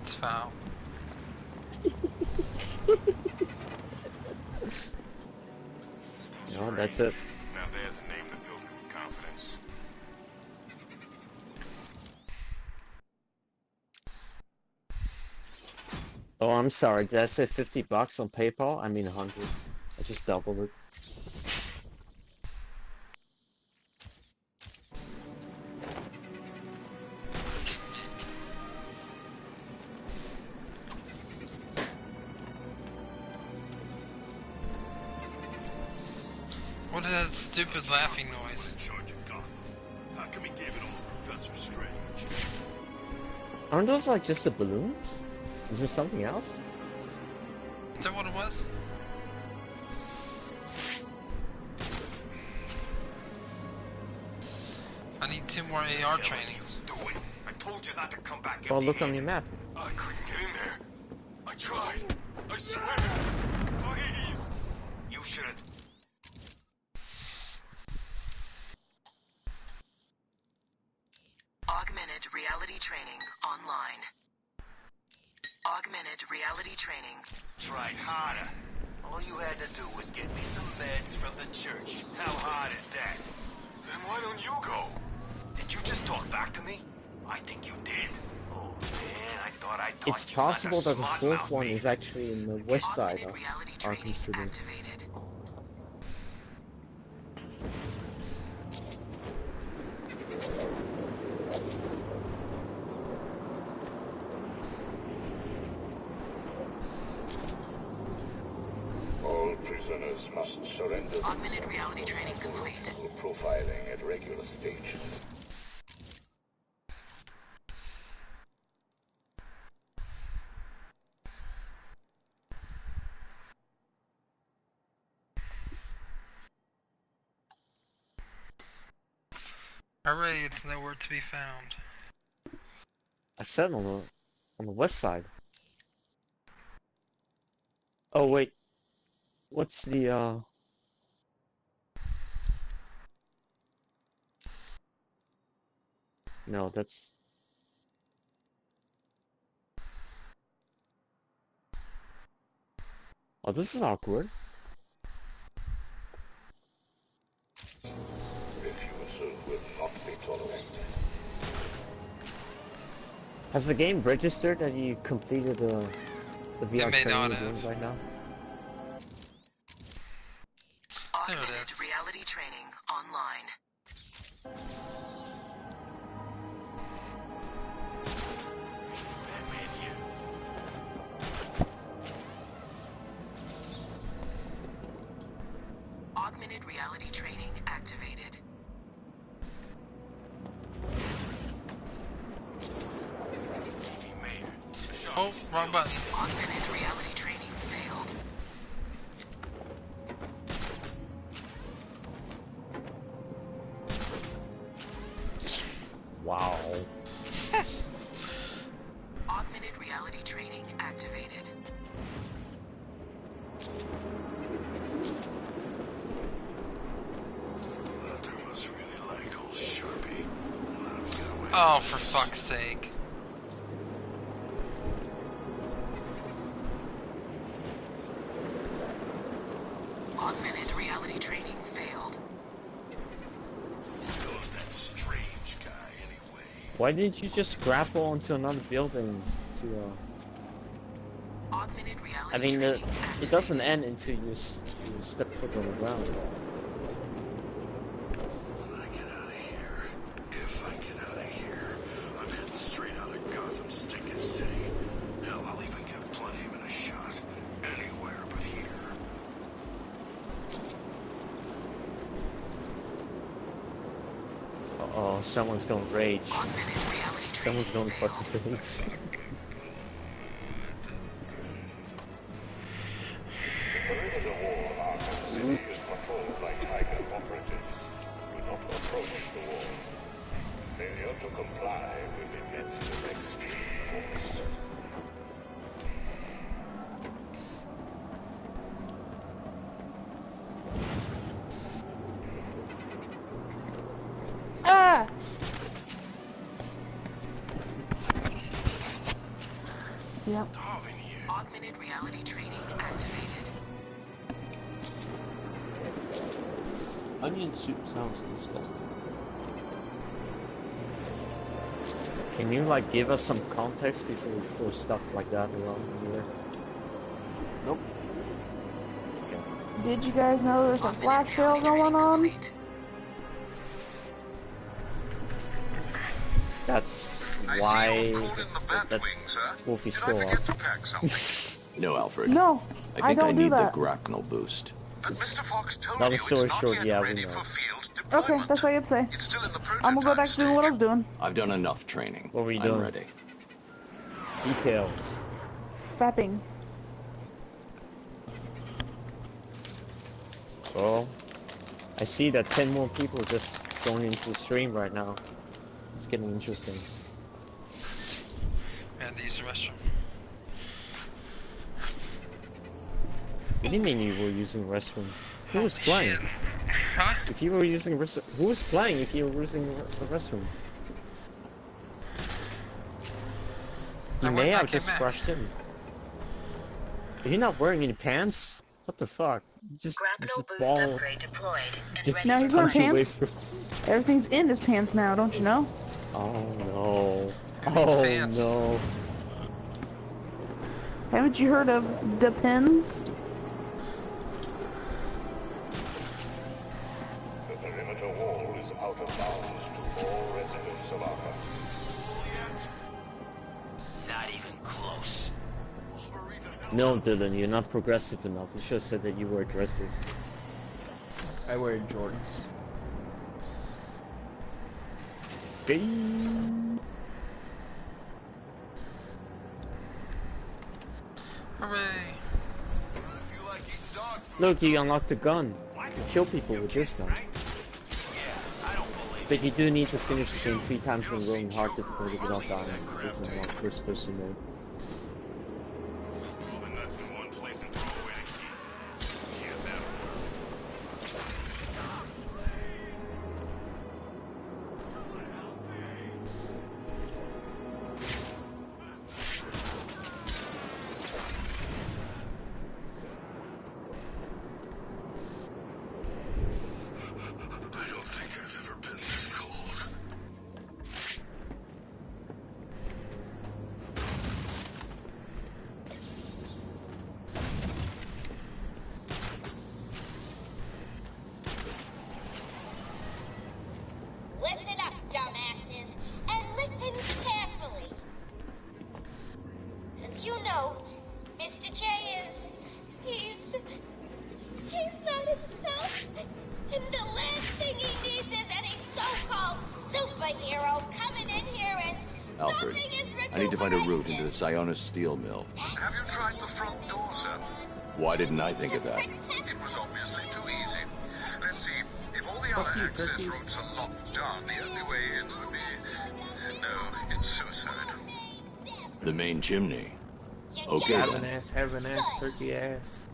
S2: It's foul.
S1: No, that's it.
S16: Now there's a name that fills me with confidence.
S1: Oh, I'm sorry. Did I say $50 on PayPal? I mean 100. I just doubled it.
S2: What is that stupid laughing noise?
S11: How come he gave it all to Professor Strange?
S1: Aren't those like just a balloon? Is there something else?
S2: Is that what it was? I need 2 more AR trainings.
S11: I told you not to come back.
S1: Well, look on your map.
S11: I couldn't get in there. I tried. I swear. Please. You should have.
S18: Augmented reality training online. Augmented reality training.
S11: Tried harder. All you had to do was get me some meds from the church. How hard is that? Then why don't you go? Did you just talk back to me? I think you did. Oh man, I thought I taught
S1: It's
S11: you not to
S1: possible that the
S11: smart
S1: fourth
S11: mouth
S1: one
S11: me.
S1: is actually in the west side of Arkham City.
S18: Activated.
S19: All prisoners must surrender.
S18: Augmented reality training complete.
S19: Profiling at regular stages.
S2: Hooray, it's nowhere to be found.
S1: I said on the west side. Oh wait, what's the No, that's. Oh, this is awkward.
S19: Refusal will not be tolerated.
S1: Has the game registered that you completed the VR
S2: may
S1: training
S2: not
S1: you're
S2: have.
S1: doing right now?
S18: Augmented reality training online.
S2: Oh, wrong button.
S18: Augmented reality training failed.
S1: Wow.
S18: Augmented reality training activated.
S11: Luther must really like old Sharpie. Let him get away.
S2: Oh, for fuck's sake.
S18: Augmented reality training failed.
S11: Who's that strange guy anyway?
S1: Why didn't you just grapple onto another building to,
S18: Augmented reality
S1: I mean,
S18: training
S1: it doesn't end until you step foot on the ground.
S11: When I get out of here, if I get out of here, I'm heading straight out of Gotham stinking city. Hell, I'll even give Bloodhaven a shot. Anywhere but here.
S1: Uh-oh, someone's gonna rage. Someone's gonna fucking rage.
S19: Perimeter wall Arkham City is patrolled by Tiger operatives. Do not approach the wall. Failure to comply will be met with extreme force.
S17: Ah! Yep.
S18: Augmented reality training activated.
S13: Onion soup sounds disgusting.
S1: Can you like give us some context before we throw stuff like that around here?
S13: Nope.
S17: Did you guys know there's a flash sale going on?
S1: That's why that Wolfie stole off.
S8: No, Alfred.
S17: No,
S8: I think I,
S17: don't do
S8: need
S17: that.
S8: the grapnel boost.
S12: But Mr. Fox told
S1: Long
S12: you
S1: story
S12: it's not
S1: short,
S12: yet
S1: yeah, we
S12: ready
S1: know.
S12: for field
S17: Okay,
S12: deployment.
S17: that's what I'd say.
S12: It's still in the
S17: I'm gonna go back to doing what I was doing.
S8: I've done enough training.
S1: What were you
S8: I'm
S1: doing?
S8: ready.
S1: Details.
S17: Fapping.
S1: Well, I see that 10 more people just going into the stream right now. It's getting interesting.
S2: And to use the restroom.
S1: What do you mean you were using the restroom? Who was playing?
S2: Huh?
S1: If you were using who was playing if you were using the restroom? You may have just crushed him. Are you not wearing any pants? What the fuck? You just ball.
S17: No, he's wearing
S1: punch your way
S17: pants.
S1: through.
S17: Everything's in his pants now, don't you know?
S1: Oh no.
S2: means
S1: Oh
S2: pants?
S1: no.
S17: Haven't you heard of Depends?
S19: The perimeter wall is out of bounds to all residents of Arkham.
S11: Not even close.
S1: No, Dylan, you're not progressive enough. You should have said that you were aggressive.
S13: I wear Jordans.
S2: Hooray!
S1: Look, you unlocked a gun. You kill people with this gun. But you do need to finish the game 3 times in a row in hard difficulty without dying. This is not first person mode.
S16: Roll the nuts in one place and throw away the key. Can't battle.
S11: I don't think I've ever been this cold.
S10: Listen up, dumbasses, and listen carefully. As you know, Mr. J he's not himself. And the last thing he needs is any so-called superhero coming in here and
S8: Alfred,
S10: stopping his
S8: I need to find a route into the Sionis steel mill.
S12: Have you tried the front door, sir?
S8: Why didn't I think of that?
S12: It was obviously too easy. Let's see. If all the other access routes are locked down, the only way in would be... No, it's suicide.
S8: The main chimney. Okay then.
S13: Have an ass, turkey ass.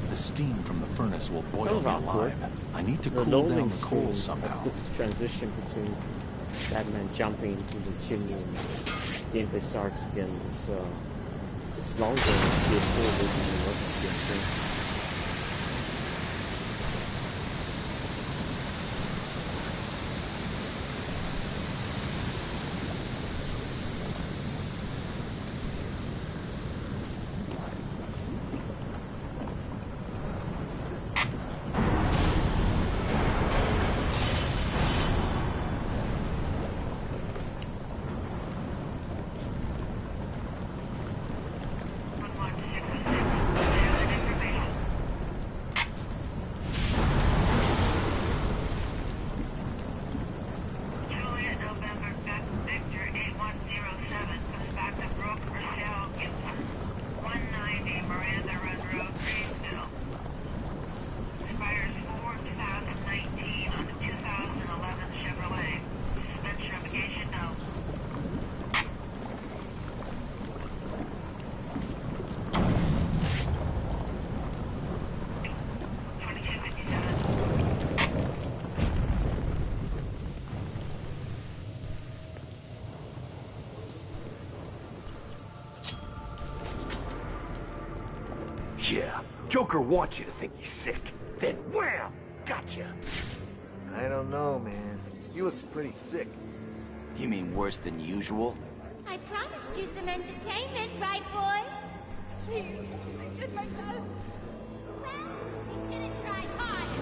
S8: The steam from the furnace will boil me
S1: awkward.
S8: alive. I need to
S1: The
S8: cool
S1: loading
S8: down the coal
S1: screen,
S8: somehow.
S1: this transition between Batman jumping into the chimney and gameplay starts again. It's longer than PS4 originally was on PS3.
S9: Yeah, Joker wants you to think he's sick. Then wham! Gotcha!
S20: I don't know, man. He looks pretty sick.
S21: You mean worse than usual?
S10: I promised you some entertainment, right, boys? Please, I did my best. Well, you should have tried harder.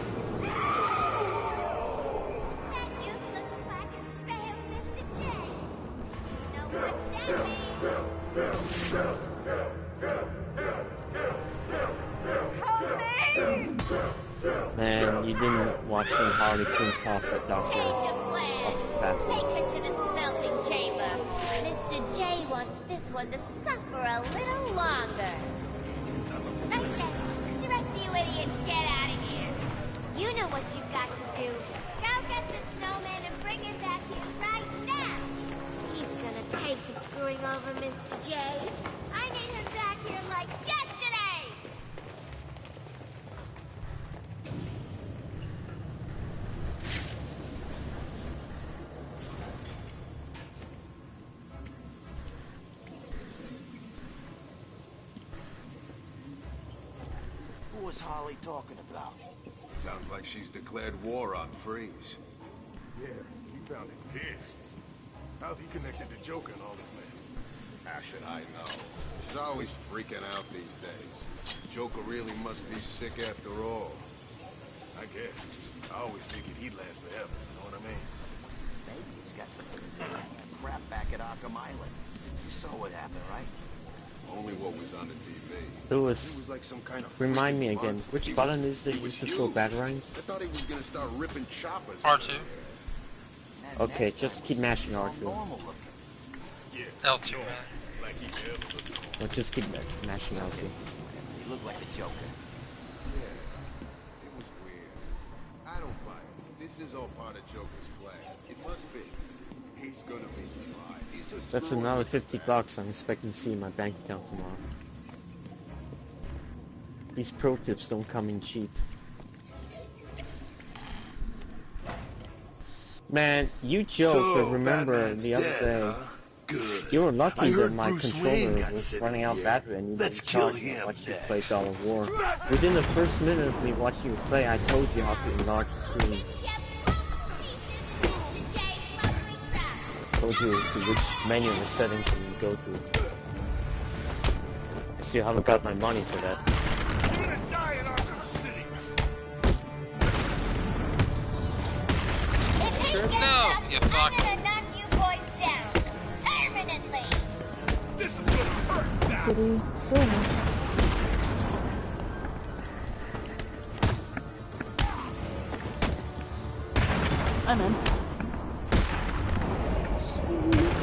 S10: That useless quack has failed, Mr. J. You know what that means. Help me!
S1: Man, you didn't watch when Harley Quinn talked with Doctor.
S10: Change of plan. Take her to the smelting chamber. Mr. J wants this one to suffer a little longer. Okay, the rest of you idiots, get out of here. You know what you've got to do. Go get the snowman and bring him back here right now. He's gonna pay for screwing over Mr. J. I need him back here like yesterday.
S21: What was Harley talking about?
S11: Sounds like she's declared war on Freeze.
S6: Yeah, he found it pissed. How's he connected to Joker and all this mess?
S11: How should I know? She's always freaking out these days. Joker really must be sick after all.
S6: I guess. I always figured he'd last forever, you know what I mean?
S21: Maybe it's got something to do with that crap back at Arkham Island. You saw what happened, right?
S11: Only what was on the TV.
S1: Lewis,
S11: like some kind of
S1: remind me again,
S11: monster.
S1: which button is the use to throw batarangs?
S11: I thought he was gonna start ripping choppers.
S2: R2.
S1: Okay, just keep mashing R2.
S6: Yeah.
S2: L2,
S6: sure.
S2: man.
S6: Like he never looked normal.
S1: Well, just keep mashing R2.
S21: You look like the Joker.
S11: Yeah, it was weird. I don't buy it. This is all part of Joker's plan. It must be. He's gonna be fine. He's just
S1: That's
S11: screwing
S1: another
S11: with
S1: $50 I'm expecting to see in my bank account tomorrow. These pro tips don't come in cheap. Man, you joke, but remember
S11: Batman's
S1: the other
S11: dead,
S1: day,
S11: huh?
S6: Good.
S1: You were lucky
S6: I
S1: that
S6: heard
S1: my
S6: Bruce Wayne
S1: controller
S6: got
S1: was
S6: sent
S1: running
S6: in
S1: out
S6: here.
S1: battery and you
S6: Let's
S1: didn't
S6: kill
S1: charge me
S6: him
S1: watching you
S6: next.
S1: play God of War. Within the first minute of me watching you play, I told you how to enlarge the screen. I told you to which menu of settings you can go to. I still haven't got my money for that.
S6: You're gonna die in Arkham City.
S2: No, you fuck.
S6: This is gonna hurt now.
S17: Pretty soon. I'm in. Sweet.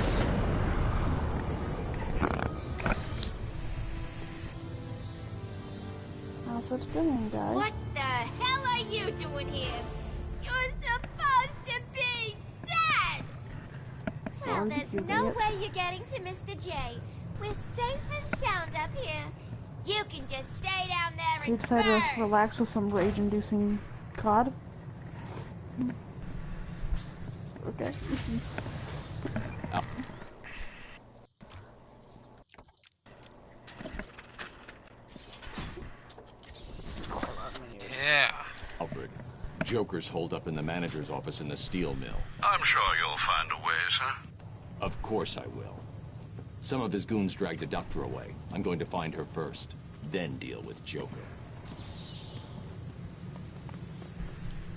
S17: How's it going, guys?
S10: What the hell are you doing here? You're supposed to be dead! Well,
S17: Sorry,
S10: there's
S17: you
S10: no
S17: idiot.
S10: way you're getting to Mr. J. We're safe and sound up here. You can just stay down there
S17: Too
S10: and
S17: excited
S10: burn!
S17: to relax with some rage-inducing COD? Okay.
S2: Yeah.
S8: Alfred, Joker's holed up in the manager's office in the steel mill.
S12: I'm sure you'll find a way, sir.
S8: Of course I will. Some of his goons dragged the doctor away. I'm going to find her first, then deal with Joker.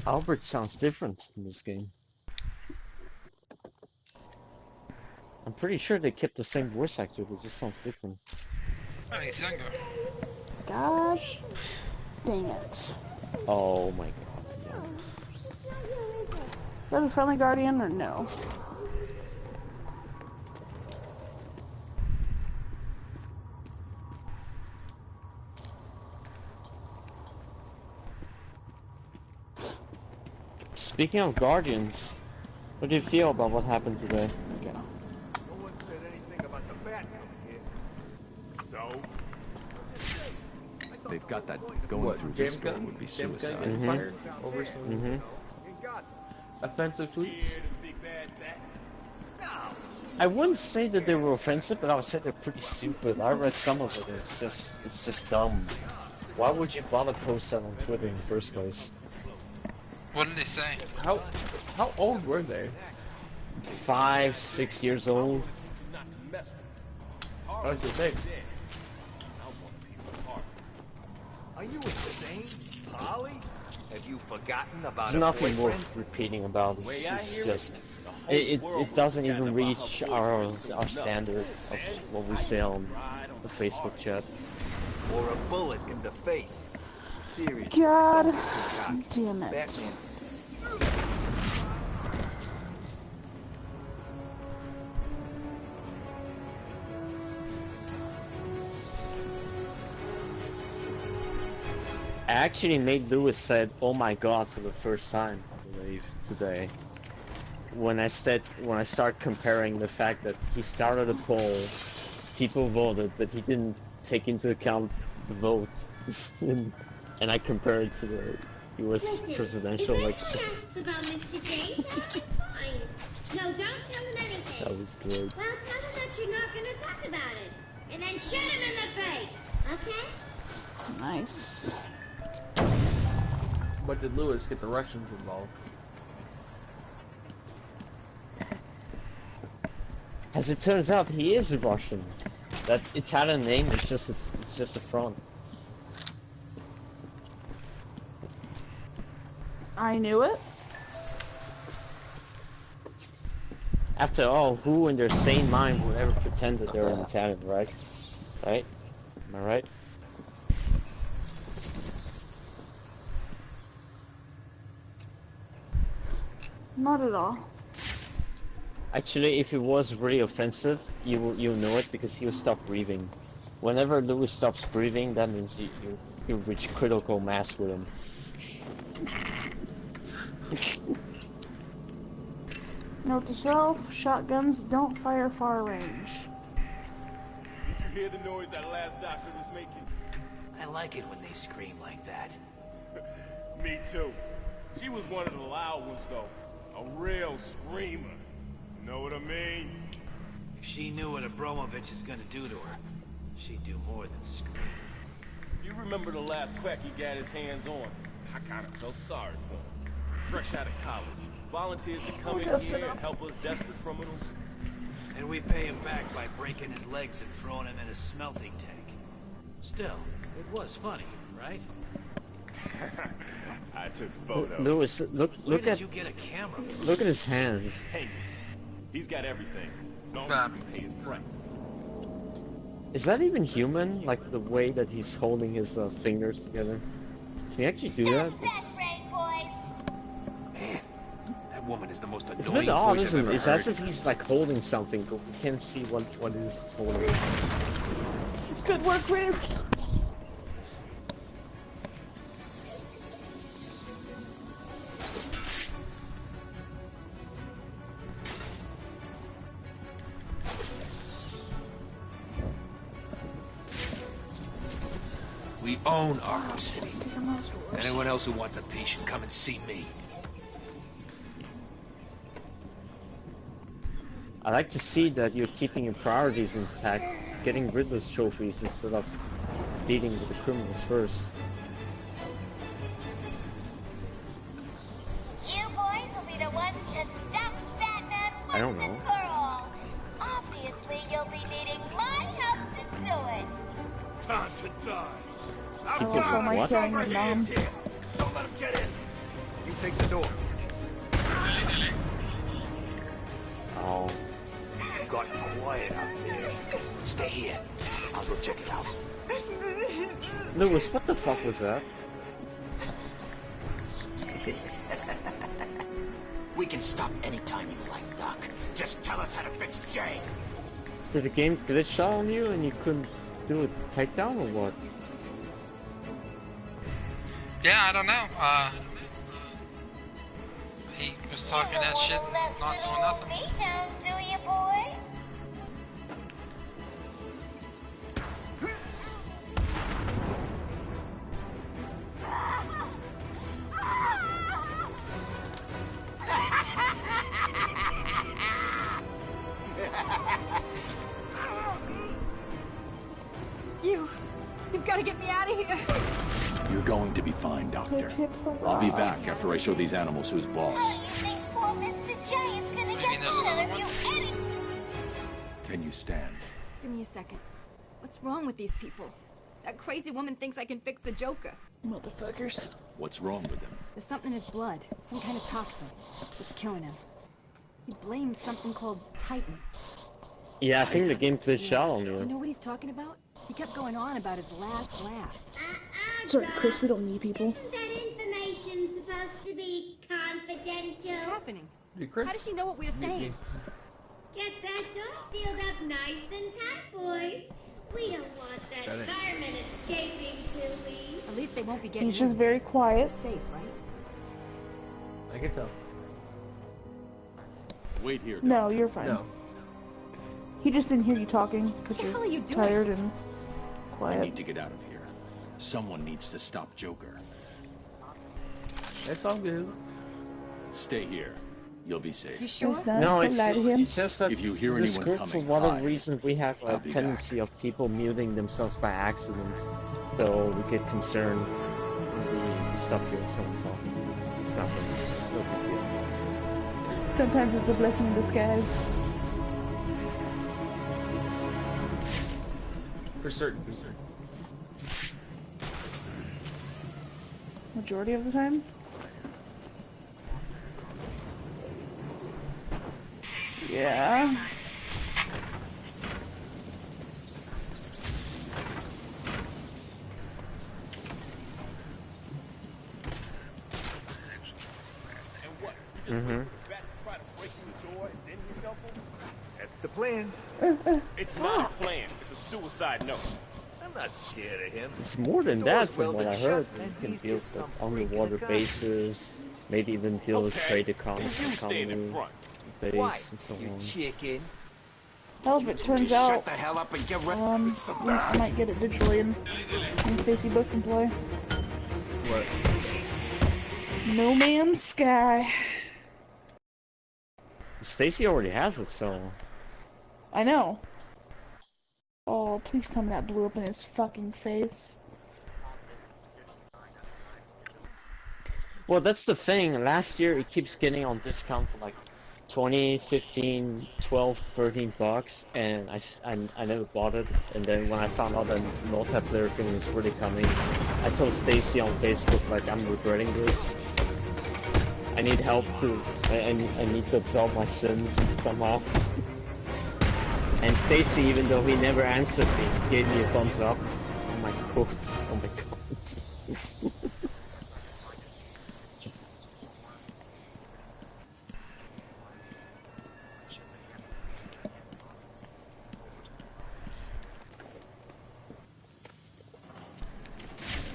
S1: Albert sounds different in this game. I'm pretty sure they kept the same voice actor, but it just sounds different.
S2: Oh, he's younger.
S17: Gosh. Dang it.
S1: Oh my god, yeah.
S17: Is that a friendly guardian or no?
S1: Speaking of guardians, what do you feel about what happened today?
S6: No one said anything about the bat coming here. So?
S8: They've got that going through this door would be
S13: James
S8: suicide.
S13: Gunn getting fired over some offensive tweets.
S1: I wouldn't say that they were offensive, but I would say they're pretty stupid. I read some of it, and it's just dumb. Why would you bother post that on Twitter in the first place?
S2: What did they say?
S13: How old were they?
S1: 5, 6 years old.
S13: I was just saying.
S11: Are you insane, Polly? Have you forgotten about
S1: There's
S11: a
S1: nothing
S11: boyfriend?
S1: worth repeating about.
S11: Way I
S1: It's
S11: hear
S1: just
S11: it,
S1: it doesn't even reach our standard of what we say on the Facebook chat.
S11: Or a bullet in the face. Seriously.
S17: God
S11: don't get too cocky.
S17: damn it.
S11: Batman's
S1: I actually made Lewis said, "Oh my God," for the first time, I believe, today. When I start comparing the fact that he started a poll, people voted, but he didn't take into account the vote, and I compared to the U.S. presidential election.
S10: Asks about Mr. J, that's fine. No, don't tell him anything.
S1: That was great.
S10: Well, tell him that you're not going to talk about it. And then shoot him in the face, okay?
S17: Nice.
S13: But did Lewis get the Russians involved?
S1: As it turns out, he is a Russian. That Italian name is just a front.
S17: I knew it.
S1: After all, who in their sane mind would ever pretend that they're an Italian, right? Right? Am I right?
S17: Not at all.
S1: Actually, if it was really offensive, you'll know it because he'll stop breathing. Whenever Lewis stops breathing, that means you reach critical mass with him.
S17: Note to self, shotguns don't fire far range.
S14: Did you hear the noise that last doctor was making?
S11: I like it when they scream like that.
S14: Me too. She was one of the loud ones though. A real screamer. Know what I mean?
S7: If she knew what Abramovich is gonna do to her, she'd do more than scream.
S14: You remember the last crack he got his hands on? I kind of felt sorry for him. Fresh out of college, volunteers to come in here and help us desperate criminals.
S7: And we pay him back by breaking his legs and throwing him in a smelting tank. Still, it was funny, right?
S14: I took photos.
S1: Lewis, look
S7: Where
S1: at
S7: did you get a camera from?
S1: look at his hands.
S14: Hey, he's got everything. Long as he can pay his price.
S1: Is that even human? Like the way that he's holding his fingers together? Can he actually do that?
S7: Man, that woman is the most
S1: It's a
S7: annoying
S1: bit odd,
S7: voice I've
S1: isn't
S7: ever
S1: it? It's
S7: heard.
S1: as if he's like holding something, but we can't see what he's holding.
S17: Good work, Chris.
S7: We own Arkham City. Anyone else who wants a piece should come and see me.
S1: I like to see that you're keeping your priorities intact, getting rid of those trophies instead of dealing with the criminals first.
S10: You boys will be the ones to stop Batman
S1: I don't
S10: once
S1: know.
S10: and for all. Obviously, you'll be needing my help to do it.
S11: Time to die.
S1: I've got
S17: my
S1: what?
S17: killing your mom.
S11: Don't let him get in. You take the door.
S1: Oh.
S11: Got quiet out there. Stay here. I'll go check it out.
S1: Lewis, what the fuck was that?
S21: We can stop anytime you like, Doc. Just tell us how to fix Jay.
S1: Did the game glitch out on you and you couldn't do a takedown or what?
S2: Yeah, I don't know. He was talking that shit and not doing nothing.
S10: Me down, do you, boys?
S22: You've got to get me out of here.
S8: You're going to be fine, Doctor. I'll be back after I show these animals who's boss.
S10: Poor Mr. J is gonna get out of you any...
S8: Can you stand?
S22: Give me a second. What's wrong with these people? That crazy woman thinks I can fix the Joker.
S17: Motherfuckers.
S8: What's wrong with him?
S22: There's something in his blood. Some kind of toxin. It's killing him. He blames something called Titan.
S1: Yeah, I think the game glitched out on
S22: Do you
S1: you.
S22: know what he's talking about? He kept going on about his last laugh.
S17: Sorry, Chris, we don't need people.
S10: That information's supposed to be confidential.
S22: What's happening?
S13: Hey, Chris?
S22: How does she know what we were saying?
S10: Get that door sealed up nice and tight, boys. We don't want that fireman escaping, do we?
S22: At least they won't be getting
S17: He's just
S22: in.
S17: very quiet.
S22: They're safe, right?
S13: I can tell.
S8: Wait here.
S17: No, you're fine.
S13: No.
S17: He just didn't hear you talking because
S22: What the hell are you
S17: you're
S22: doing?
S17: tired and
S8: I
S17: quiet.
S8: need to get out of here. Someone needs to stop Joker.
S13: That's all good.
S8: Stay here. You'll be safe.
S22: You sure?
S17: It's not.
S1: No,
S17: Don't lie to him.
S1: it's just that
S8: If you hear
S1: this
S8: anyone
S1: group, for
S8: coming,
S1: whatever
S8: hide.
S1: reason, we have a
S8: I'll be
S1: tendency of people muting themselves by accident. So we get concerned when we stop hearing someone talking. It's not really no big deal.
S17: Sometimes it's a blessing in disguise.
S13: For certain.
S17: Majority of the time. Yeah.
S1: Mm-hmm.
S11: That's the plan.
S14: It's not a plan. It's a suicide note.
S11: I'm not scared of him.
S1: It's more than
S11: Door's
S1: that from what I
S11: welded
S1: heard.
S11: shut,
S1: You
S11: and
S1: can
S11: he's
S1: build
S11: just
S1: like
S11: some freak in
S1: underwater
S11: a costume.
S1: bases, maybe even build
S14: Okay,
S1: trade
S14: you
S1: economy
S14: stand in front.
S1: base
S11: Why,
S1: and so
S11: you
S1: on.
S11: chicken?
S17: Hell, if it turns
S11: Just
S17: out,
S11: shut the hell up and get ready. It's the
S17: I might get it digitally and Stacy both can play.
S13: What?
S17: No Man's Sky.
S1: Stacy already has it, so
S17: I know. Oh, please tell me that blew up in his fucking face.
S1: Well, that's the thing. Last year it keeps getting on discount for like 20, 15, 12, 13 bucks, and I never bought it. And then when I found out that multiplayer thing was really coming, I told Stacy on Facebook, like, I'm regretting this. I need help to, I need to absolve my sins somehow. And Stacy, even though he never answered me, gave me a thumbs up. Oh my god, oh my god.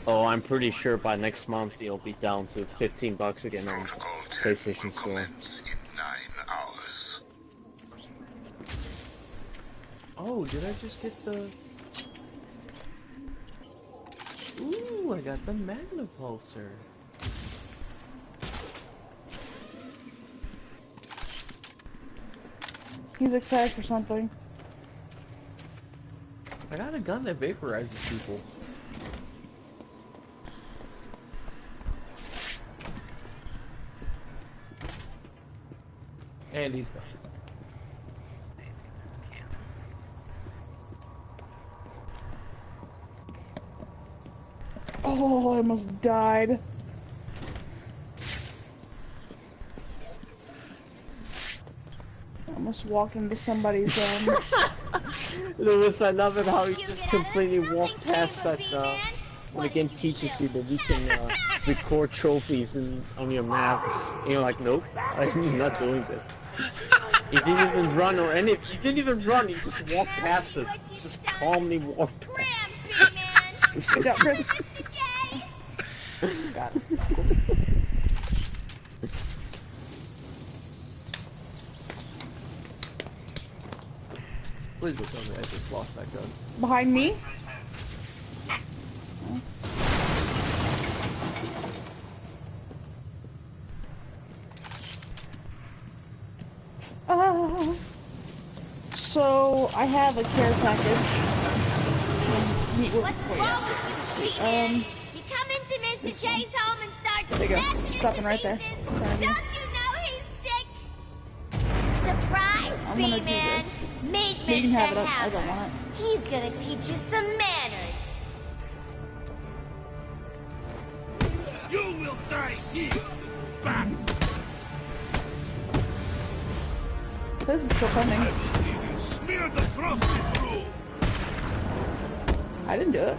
S1: Oh, I'm pretty sure by next month it'll be down to 15 bucks again on PlayStation Store.
S12: In 9 hours.
S3: Oh, did I just get the... Ooh, I got the Magnapulsar.
S17: He's excited for something.
S3: I got a gun that vaporizes people. And he's gone.
S17: Oh, I almost died. I almost walked into somebody's
S1: Lewis, I love it how you just completely walk past that when the game teaches you that you can record trophies on your map. And you're like, nope, I'm not doing this. You didn't even run or any. You didn't even run. You just walked past it. Just calmly walked past.
S17: Good job, Chris. Got it.
S3: Please don't tell me I just lost that gun.
S17: Behind me? So I have a care package.
S10: What's wrong with you, you come into Mr. J's home and start smashing into
S17: right there.
S10: pieces. Don't you know he's sick? Surprise, B-Man. Meet Mr. Hammer.
S17: don't want it.
S10: He's gonna teach you some manners.
S11: You will die here, bats!
S17: This is still coming.
S11: I believe you smeared across this room!
S17: I didn't do it.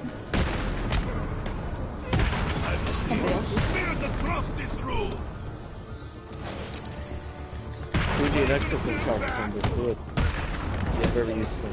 S11: I believe you smeared across this room!
S1: Do the electrical charge from the hood. Yeah, very useful.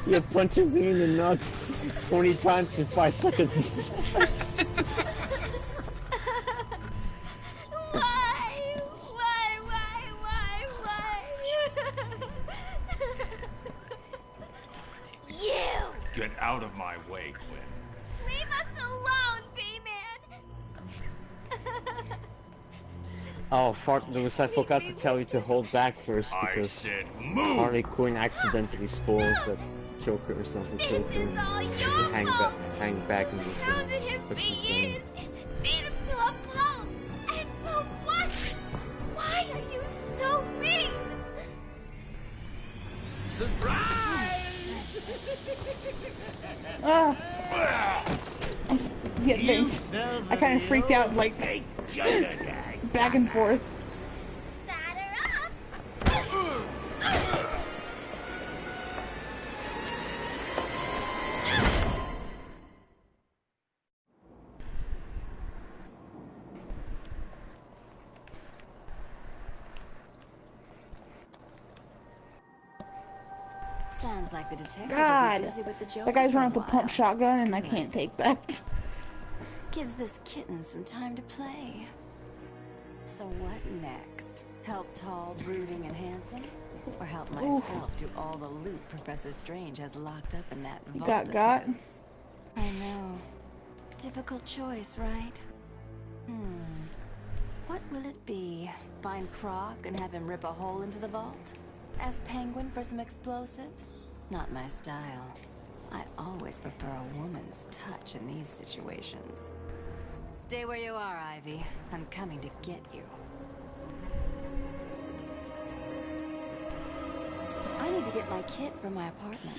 S1: You're punching me in the nuts 20 times in 5 seconds.
S10: You!
S8: Get out of my way, Gwen.
S10: Leave us alone, B-Man!
S1: Oh fuck, Lewis, I forgot to tell you to hold back first because Harley Quinn accidentally spoils that Joker is not the Joker. You hang back in the
S10: Hounded him for years and beat him to a pulp! And for what? Why are you so mean?
S11: Surprise!
S17: Yeah, thanks. I kind of freaked out, like, back and forth.
S22: Sounds like the detective will
S17: God,
S22: be busy with the Joker
S17: that guy's
S22: for a
S17: running with a
S22: while.
S17: pump shotgun, and I can't take that.
S22: Gives this kitten some time to play. So what next? Help tall, brooding, and handsome? Or help myself do all the loot Professor Strange has locked up in that vault of his? I know. Difficult choice, right? What will it be? Find Croc and have him rip a hole into the vault? Ask Penguin for some explosives? Not my style. I always prefer a woman's touch in these situations. Stay where you are, Ivy. I'm coming to get you. I need to get my kit from my apartment.